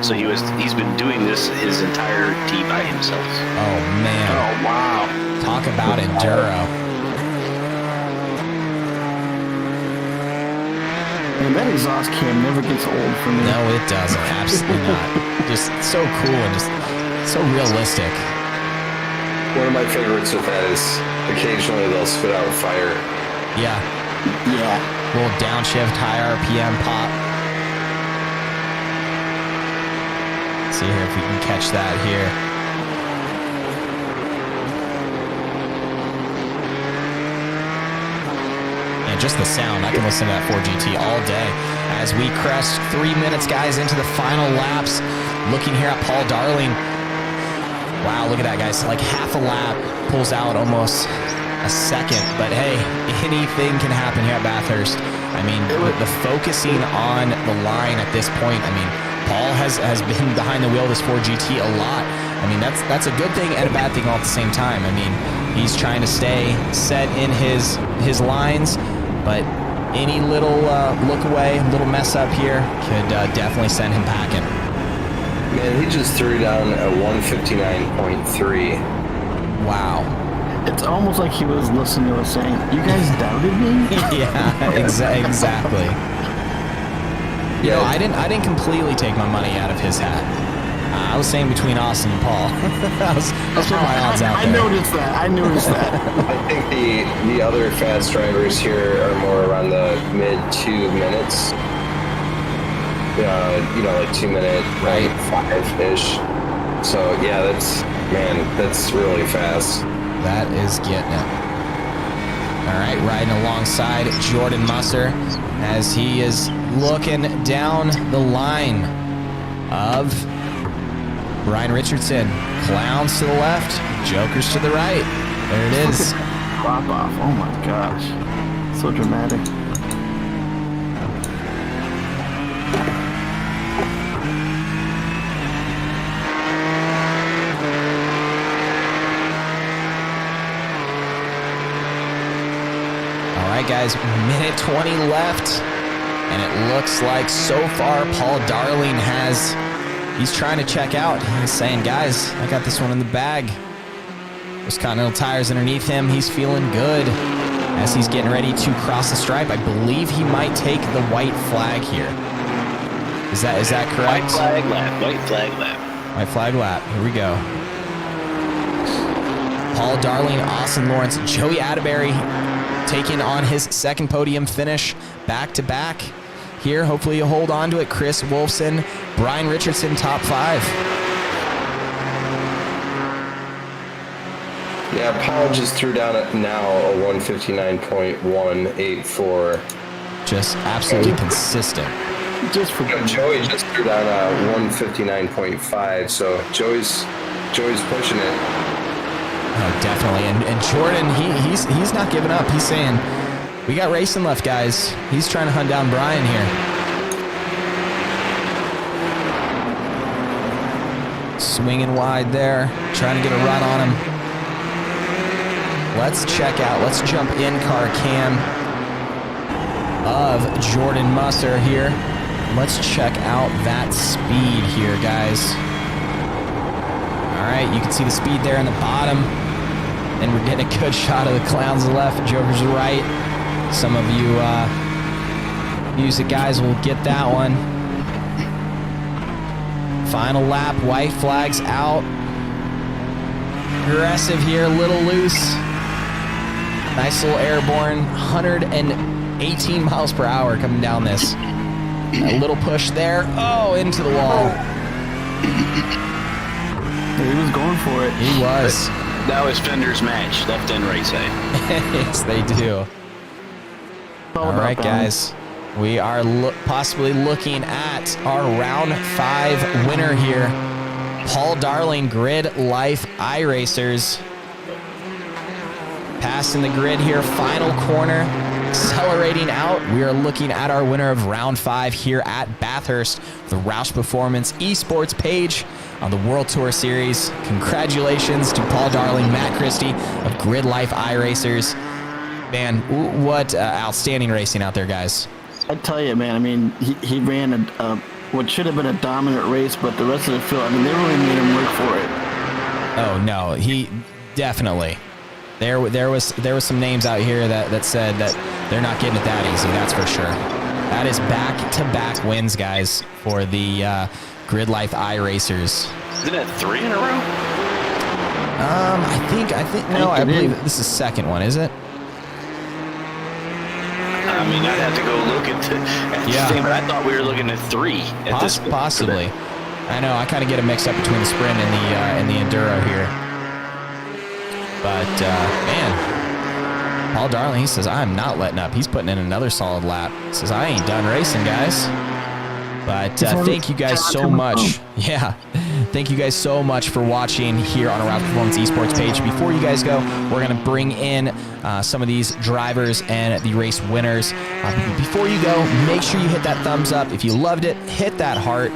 so he's been doing this his entire tee by himself. Oh man. Oh wow. Talk about enduro. Man, that exhaust cam never gets old for me. No, it doesn't. Absolutely not. Just so cool and just so realistic. One of my favorites with that is occasionally they'll spit out fire. Yeah. Yeah. Little downshift, high RPM pop. See here if we can catch that here. And just the sound, I can listen to that 4GT all day as we crest 3 minutes, guys, into the final laps. Looking here at Paul Darling. Wow, look at that, guys. Like half a lap, pulls out almost a second. But hey, anything can happen here at Bathurst. I mean, the focusing on the line at this point, I mean, Paul has been behind the wheel of this 4GT a lot. I mean, that's a good thing and a bad thing all at the same time. I mean, he's trying to stay set in his lines, but any little look away, little mess up here could definitely send him packing. Man, he just threw down a 159.3. Wow. It's almost like he was listening to us saying, "You guys doubted me?" Yeah, exactly. You know, I didn't completely take my money out of his hat. I was saying between Austin and Paul. I was putting my odds out there. I noticed that. I think the other fast drivers here are more around the mid 2 minutes. Like 2 minute, right, 5-ish. So yeah, that's really fast. That is getting it. All right, riding alongside Jordan Musser as he is looking down the line of Brian Richardson. Clowns to the left, Jokers to the right. There it is. Drop off. Oh my gosh. So dramatic. All right, guys, minute 20 left. And it looks like so far Paul Darling he's trying to check out. He's saying, guys, I got this one in the bag. Those Continental tires underneath him. He's feeling good as he's getting ready to cross the stripe. I believe he might take the white flag here. Is that correct? White flag lap. White flag lap. White flag lap. Here we go. Paul Darling, Austin Lawrence, Joey Atterbury taking on his second podium finish back-to-back. Here, hopefully you'll hold on to it. Chris Wolfson, Brian Richardson, top 5. Yeah, Paul just threw down now a 159.184. Just absolutely consistent. Joey just threw down a 159.5, so Joey's pushing it. Oh, definitely. And Jordan, he's not giving up. He's saying, we got racing left, guys. He's trying to hunt down Brian here. Swinging wide there, trying to get a run on him. Let's check out, let's jump in car cam of Jordan Musser here. Let's check out that speed here, guys. All right, you can see the speed there in the bottom. And we're getting a good shot of the clowns to the left, Jokers to the right. Some of you music guys will get that one. Final lap, white flags out. Aggressive here, a little loose. Nice little airborne, 118 miles per hour coming down this. A little push there. Oh, into the wall. He was going for it. He was. Now his fenders match, left and right side. Yes, they do. All right, guys. We are possibly looking at our round 5 winner here. Paul Darling, Grid Life iRacers. Passing the grid here, final corner. Accelerating out, we are looking at our winner of round 5 here at Bathurst, the ROUSH Performance Esports page on the World Tour Series. Congratulations to Paul Darling, Matt Christie of Grid Life iRacers. Man, what outstanding racing out there, guys. I tell you, man. I mean, he ran a what should have been a dominant race, but the rest of the field, I mean, they really made him work for it. Oh no, he definitely. There was some names out here that said that they're not getting it that easy. That's for sure. That is back-to-back wins, guys, for the Grid Life iRacers. Isn't it 3 in a row? I believe this is the second one, is it? I mean, I'd have to go look at the thing, but I thought we were looking at 3 at this point. Possibly. I know, I kind of get it mixed up between the sprint and the enduro here. But, man, Paul Darling, he says, I'm not letting up. He's putting in another solid lap. He says, I ain't done racing, guys. But thank you guys so much. Yeah. Thank you guys so much for watching here on our ROUSH Performance Esports page. Before you guys go, we're going to bring in some of these drivers and the race winners. Before you go, make sure you hit that thumbs up. If you loved it, hit that heart.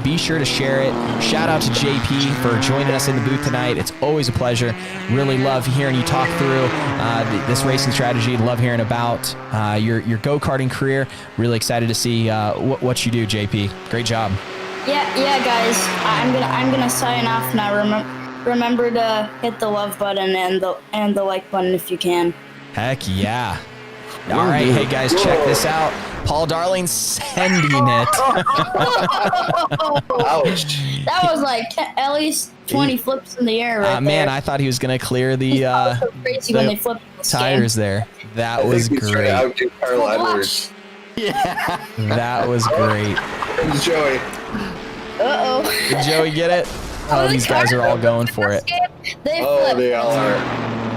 Be sure to share it. Shout out to JP for joining us in the booth tonight. It's always a pleasure. Really love hearing you talk through this racing strategy. Love hearing about your go-karting career. Really excited to see what you do, JP. Great job. Yeah, guys. I'm gonna sign off now. Remember to hit the love button and the like button if you can. Heck yeah! All right, hey guys, check this out. Paul Darling sending it. Ouch! That was like at least 20 flips in the air, right man, there. I thought he was gonna clear the So crazy when they flipped the tires there. That was great. Outdo Carl Edwards. Yeah. That was great. It's Joey. Uh-oh. Did Joey get it? Oh, these guys are all going for it. They flip. They all are.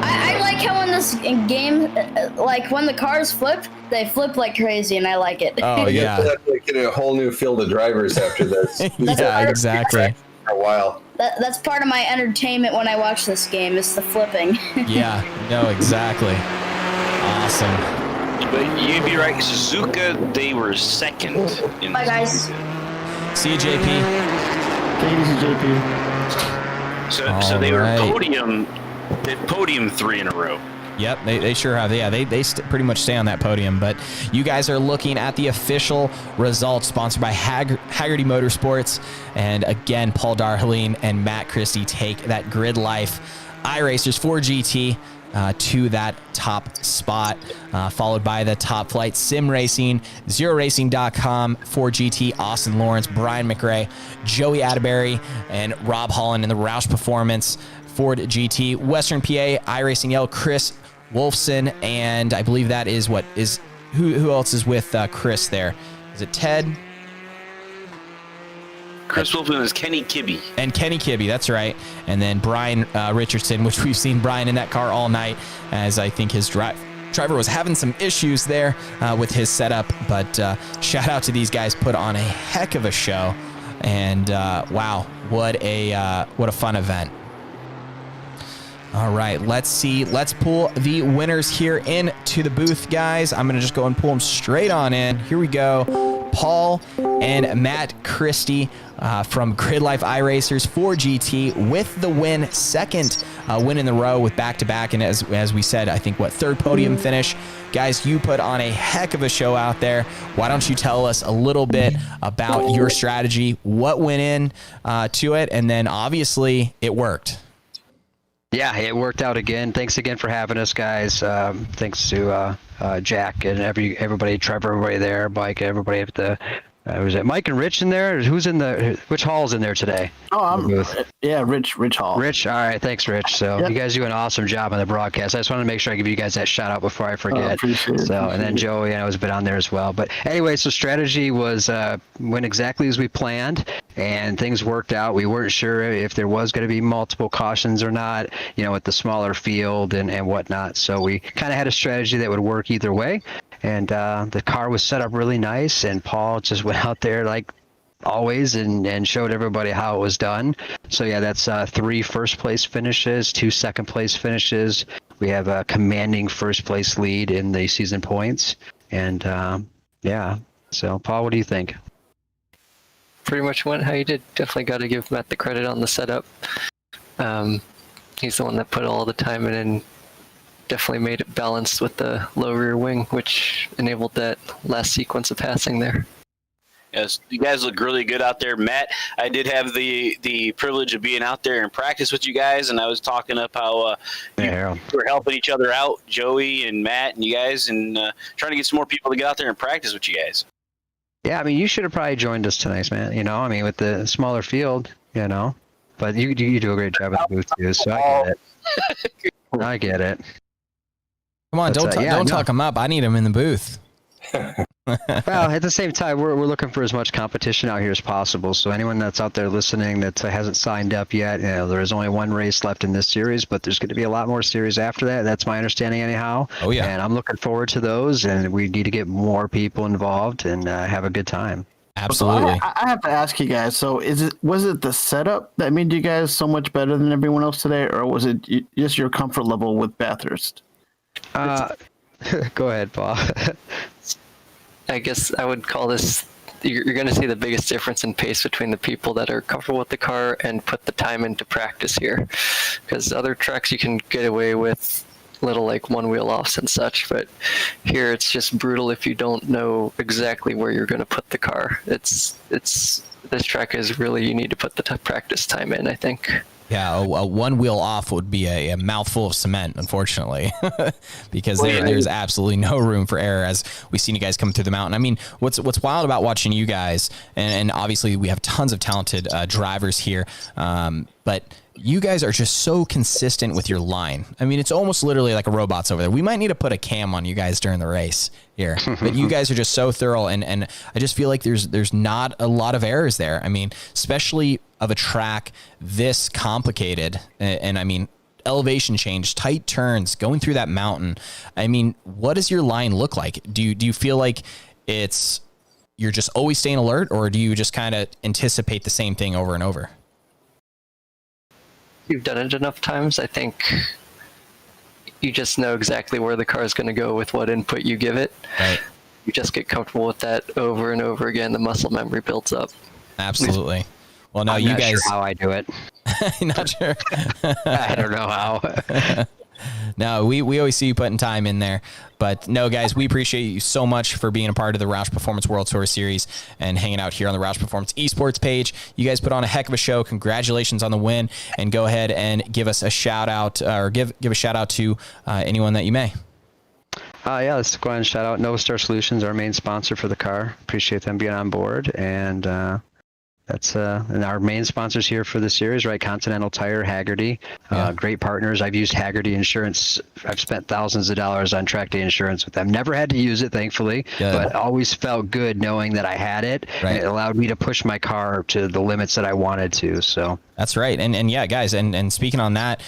I like how in this game, like when the cars flip, they flip like crazy, and I like it. Oh yeah. You have to get a whole new field of drivers after this. Yeah, exactly. For a while. That's part of my entertainment when I watch this game, is the flipping. Yeah, no, exactly. Awesome. But you'd be right, Suzuka, they were second. Bye, guys. See you, JP. Take it easy, JP. So they were podium 3 in a row. Yep, they sure have. Yeah, they pretty much stay on that podium. But you guys are looking at the official results sponsored by Haggerty Motorsports. And again, Paul Darling and Matt Christie take that Grid Life iRacers 4GT to that top spot, followed by the Top Flight Sim Racing, ZeroRacing.com, 4GT, Austin Lawrence, Brian McRae, Joey Atterbury, and Rob Holland in the ROUSH Performance Ford GT, Western PA, iRacing Yell, Chris Wolfson, and I believe that is who else is with Chris there? Is it Ted? Chris Wolfson is Kenny Kibbe. And Kenny Kibbe, that's right. And then Brian Richardson, which we've seen Brian in that car all night, as I think his driver was having some issues there with his setup. But shout out to these guys, put on a heck of a show. And wow, what a fun event. All right, let's see. Let's pull the winners here into the booth, guys. I'm going to just go and pull them straight on in. Here we go. Paul and Matt Christie from Grid Life iRacers 4GT with the win. Second win in the row with back-to-back. And as we said, I think, third podium finish. Guys, you put on a heck of a show out there. Why don't you tell us a little bit about your strategy, what went in to it, and then obviously it worked. Yeah, it worked out again. Thanks again for having us, guys. Thanks to Jack and everybody, Trevor, everybody there, Mike, everybody at the. Was it Mike and Rich in there? Which hall's in there today? Yeah, Rich Hall. Rich, all right, thanks, Rich. So You guys do an awesome job on the broadcast. I just wanted to make sure I give you guys that shout out before I forget. Appreciate it. And then Joey, I know, has been on there as well. But anyway, so strategy went exactly as we planned, and things worked out. We weren't sure if there was going to be multiple cautions or not, with the smaller field and whatnot. So we kind of had a strategy that would work either way. And the car was set up really nice, and Paul just went out there like always and showed everybody how it was done. So yeah, that's 3 first place finishes, 2 second place finishes. We have a commanding first place lead in the season points. And yeah, so Paul, what do you think? Pretty much went how you did. Definitely got to give Matt the credit on the setup. He's the one that put all the time in and definitely made it balanced with the low rear wing, which enabled that last sequence of passing there. Yes, you guys look really good out there. Matt, I did have the privilege of being out there and practice with you guys, and I was talking up how you were helping each other out, Joey and Matt and you guys, and trying to get some more people to get out there and practice with you guys. Yeah, I mean, you should have probably joined us tonight, man. You know, I mean, with the smaller field, you know, but you do a great job at the booth too, so I get it. I get it. Come on, don't talk him up. I need him in the booth. Well, at the same time, we're looking for as much competition out here as possible. So anyone that's out there listening that hasn't signed up yet, you know, there is only one race left in this series, but there's going to be a lot more series after that. That's my understanding anyhow. Oh, yeah. And I'm looking forward to those, and we need to get more people involved and have a good time. Absolutely. So I have to ask you guys, so was it the setup that made you guys so much better than everyone else today, or was it just your comfort level with Bathurst? Go ahead, Paul. I guess I would call this, you're going to see the biggest difference in pace between the people that are comfortable with the car and put the time into practice here. Because other tracks you can get away with little like one wheel offs and such, but here it's just brutal if you don't know exactly where you're going to put the car. This track is really, you need to put the practice time in, I think. Yeah, a one wheel off would be a mouthful of cement, unfortunately, because there's absolutely no room for error as we've seen you guys come through the mountain. I mean, what's wild about watching you guys, and obviously we have tons of talented drivers here, but you guys are just so consistent with your line. I mean, it's almost literally like a robot's over there. We might need to put a cam on you guys during the race here, but you guys are just so thorough, and I just feel like there's not a lot of errors there. I mean, especially of a track this complicated, and I mean, elevation change, tight turns, going through that mountain. I mean, what does your line look like? Do you feel like you're just always staying alert, or do you just kind of anticipate the same thing over and over? You've done it enough times, I think you just know exactly where the car is going to go with what input you give it. Right. You just get comfortable with that over and over again. The muscle memory builds up. Absolutely. Well, now I'm you not guys. Sure how I do it. Not sure. I don't know how. No, we always see you putting time in there. But no, guys, we appreciate you so much for being a part of the ROUSH Performance World Tour Series and hanging out here on the ROUSH Performance Esports page. You guys put on a heck of a show. Congratulations on the win. And go ahead and give us a shout out, or give a shout out to anyone that you may. Yeah, let's go ahead and shout out Novastar Solutions, our main sponsor for the car. Appreciate them being on board. And that's and our main sponsors here for the series, right? Continental Tire, Haggerty, great partners. I've used Haggerty Insurance. I've spent thousands of dollars on track day insurance with them. Never had to use it, thankfully, but always felt good knowing that I had it. Right. And it allowed me to push my car to the limits that I wanted to. So that's right. And yeah, guys, and speaking on that,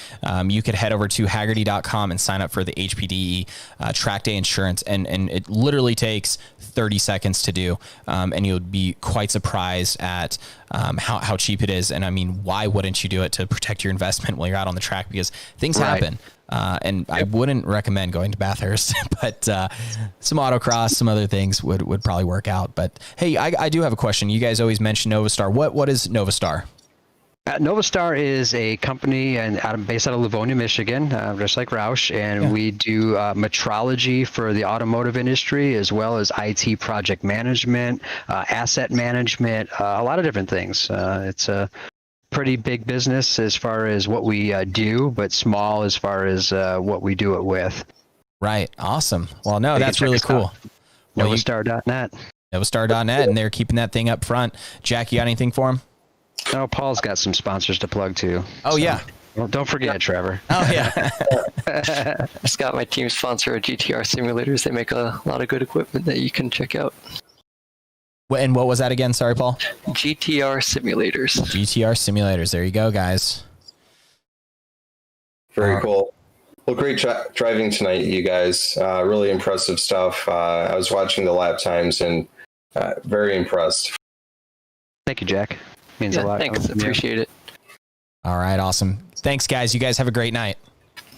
you could head over to Haggerty.com and sign up for the HPDE track day insurance. And it literally takes 30 seconds to do. And you'll be quite surprised at how cheap it is. And I mean, why wouldn't you do it to protect your investment while you're out on the track? Because things happen. And I wouldn't recommend going to Bathurst, but some autocross, some other things would probably work out. But hey, I do have a question. You guys always mention Novastar. What is Novastar? Novastar is a company based out of Livonia, Michigan, just like ROUSH, and we do metrology for the automotive industry, as well as IT project management, asset management, a lot of different things. It's a pretty big business as far as what we do, but small as far as what we do it with. Right. Awesome. Well, no, that's really cool. Novastar.net. Novastar.net, and they're keeping that thing up front. Jack, you got anything for him? No, Paul's got some sponsors to plug too. Oh, yeah. Well, don't forget, Trevor. Oh, yeah. Just got my team sponsor at GTR Simulators. They make a lot of good equipment that you can check out. And what was that again? Sorry, Paul. GTR Simulators. GTR Simulators. There you go, guys. Very cool. Well, great driving tonight, you guys. Really impressive stuff. I was watching the lap times and very impressed. Thank you, Jack. Means a lot. Thanks. Appreciate it. All right. Awesome. Thanks, guys. You guys have a great night.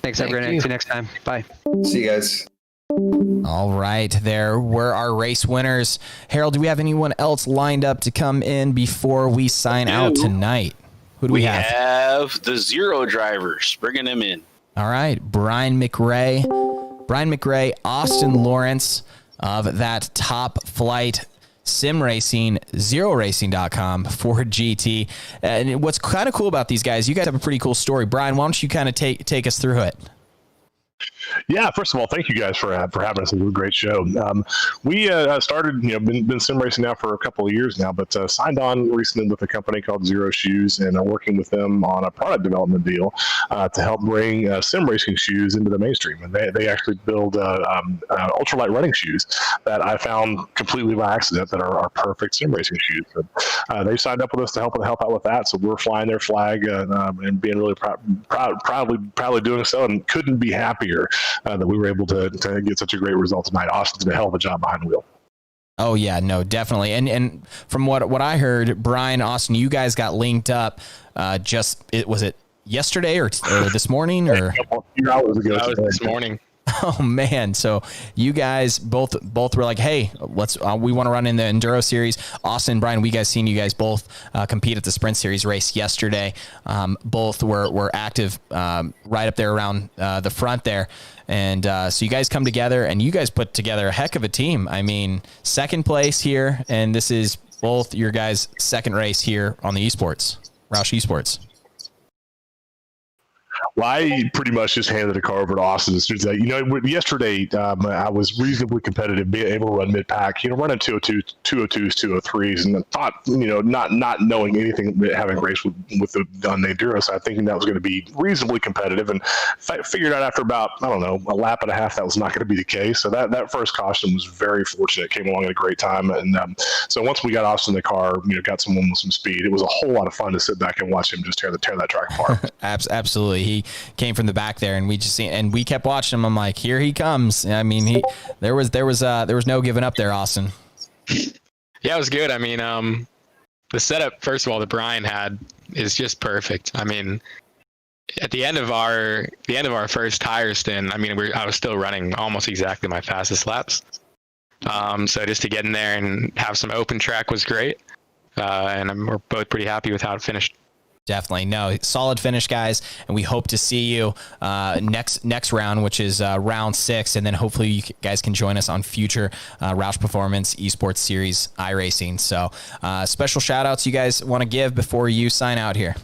Thanks. Have a great night. See you next time. Bye. See you guys. All right. There were our race winners. Harold, do we have anyone else lined up to come in before we sign out tonight? Who do we have? We have the Zero drivers. Bringing them in. All right, Brian McRae, Austin Lawrence of that Top Flight Sim Racing, ZeroRacing.com for GT. And what's kind of cool about these guys, you guys have a pretty cool story. Brian, why don't you kind of take us through it? Yeah, first of all, thank you guys for having us. It was a great show. We started, been sim racing now for a couple of years now, but signed on recently with a company called Zero Shoes and are working with them on a product development deal to help bring sim racing shoes into the mainstream. And they actually build ultralight running shoes that I found completely by accident that are perfect sim racing shoes. They signed up with us to help out with that, so we're flying their flag and being really proudly doing so, and couldn't be happier that we were able to get such a great result tonight. Austin's did a hell of a job behind the wheel. Oh yeah, no, definitely. And from what I heard, Brian, Austin, you guys got linked up. Was it yesterday or this morning or a few hours ago? That was this morning. Oh man! So you guys both were like, "Hey, we want to run in the Enduro series." Austin, Brian, we guys seen you guys both compete at the Sprint Series race yesterday. Both were active right up there around the front there, and so you guys come together and you guys put together a heck of a team. I mean, second place here, and this is both your guys' second race here on the esports, ROUSH Esports. Well, I pretty much just handed the car over to Austin as soon as yesterday I was reasonably competitive, being able to run mid-pack, running 202s, 203s, and thought, not knowing anything, having raced with the Enduro side, thinking that was going to be reasonably competitive, and figured out after about, I don't know, a lap and a half that was not going to be the case. So that first caution was very fortunate, came along at a great time, and so once we got Austin in the car, got someone with some speed, it was a whole lot of fun to sit back and watch him just tear that track apart. Absolutely. He came from the back there, and we kept watching him. I'm like, here he comes. I mean, there was no giving up there, Austin. Yeah, it was good. I mean, the setup, first of all, that Brian had is just perfect. I mean, at the end of our first tire stint, I mean, I was still running almost exactly my fastest laps. So just to get in there and have some open track was great. And we're both pretty happy with how it finished. Definitely. No, solid finish, guys. And we hope to see you next round, which is round 6. And then hopefully you guys can join us on future ROUSH Performance Esports Series iRacing. So special shout outs you guys want to give before you sign out here.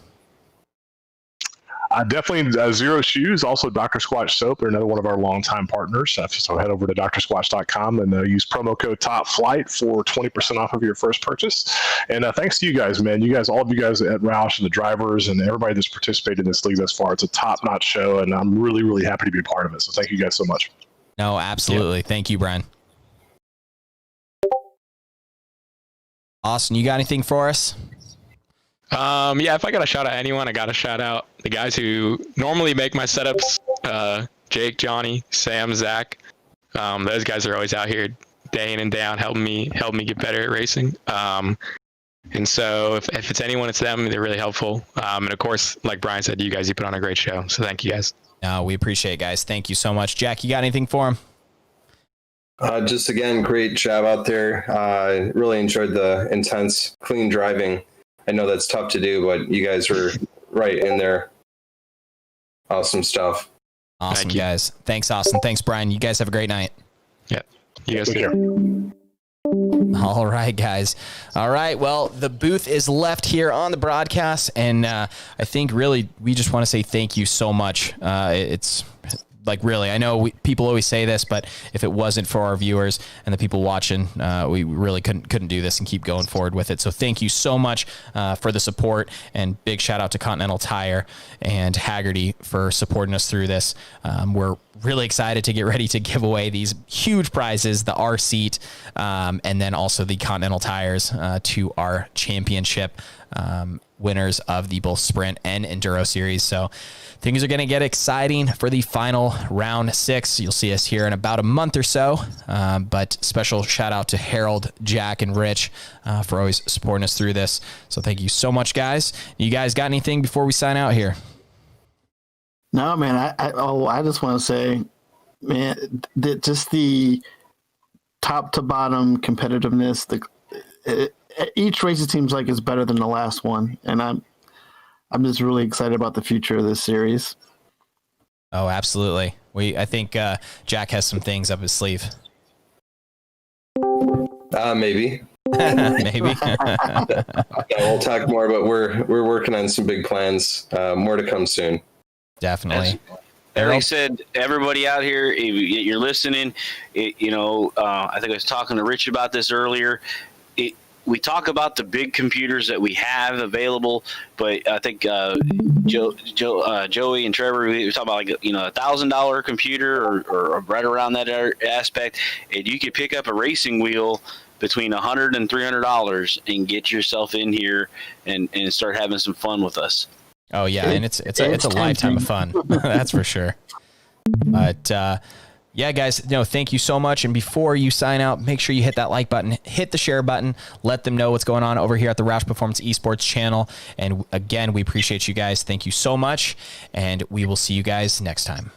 Definitely Zero Shoes, also Dr. Squatch Soap. They're another one of our longtime partners. So head over to drsquatch.com and use promo code TOPFLIGHT for 20% off of your first purchase. And thanks to you guys, man. All of you guys at ROUSH and the drivers and everybody that's participated in this league thus far. It's a top-notch show, and I'm really, really happy to be a part of it. So thank you guys so much. No, absolutely. Yeah. Thank you, Brian. Austin, you got anything for us? Yeah, if I got to shout out anyone, I got to shout out the guys who normally make my setups. Jake, Johnny, Sam, Zach. Those guys are always out here day in and day out helping me get better at racing. And so if it's anyone, it's them. They're really helpful. And of course, like Brian said, you put on a great show. So thank you guys. No, we appreciate it, guys. Thank you so much. Jack, you got anything for him? Just again, great job out there. Really enjoyed the intense, clean driving. I know that's tough to do, but you guys were right in there. Awesome stuff. Awesome, guys. Thanks, Austin. Thanks, Brian. You guys have a great night. Yeah. You guys too. All right, guys. All right. Well, the booth is left here on the broadcast, and I think really we just want to say thank you so much. It's like really, I know people always say this, but if it wasn't for our viewers and the people watching, we really couldn't do this and keep going forward with it. So thank you so much for the support, and big shout out to Continental Tire and Haggerty for supporting us through this. We're really excited to get ready to give away these huge prizes, the R seat, and then also the Continental Tires to our championship winners of the both Sprint and Enduro series. So things are going to get exciting for the final round 6. You'll see us here in about a month or so. But special shout out to Harold, Jack, and Rich for always supporting us through this. So thank you so much, guys. You guys got anything before we sign out here? No, man. I just want to say, man, just the top to bottom competitiveness. Each race it seems like is better than the last one, and I'm just really excited about the future of this series. Oh, absolutely. I think Jack has some things up his sleeve. Maybe. Maybe. Yeah, we'll talk more, but we're working on some big plans. More to come soon. Definitely. Like I said, everybody out here, if you're listening, I think I was talking to Rich about this earlier. We talk about the big computers that we have available, but I think Joey and Trevor, we were talking about $1,000 computer or right around that aspect, and you could pick up a racing wheel between $100 and $300 and get yourself in here and start having some fun with us. Oh yeah, and it's a lifetime of fun. That's for sure. But yeah, guys, thank you so much. And before you sign out, make sure you hit that like button, hit the share button, let them know what's going on over here at the ROUSH Performance Esports channel. And again, we appreciate you guys. Thank you so much, and we will see you guys next time.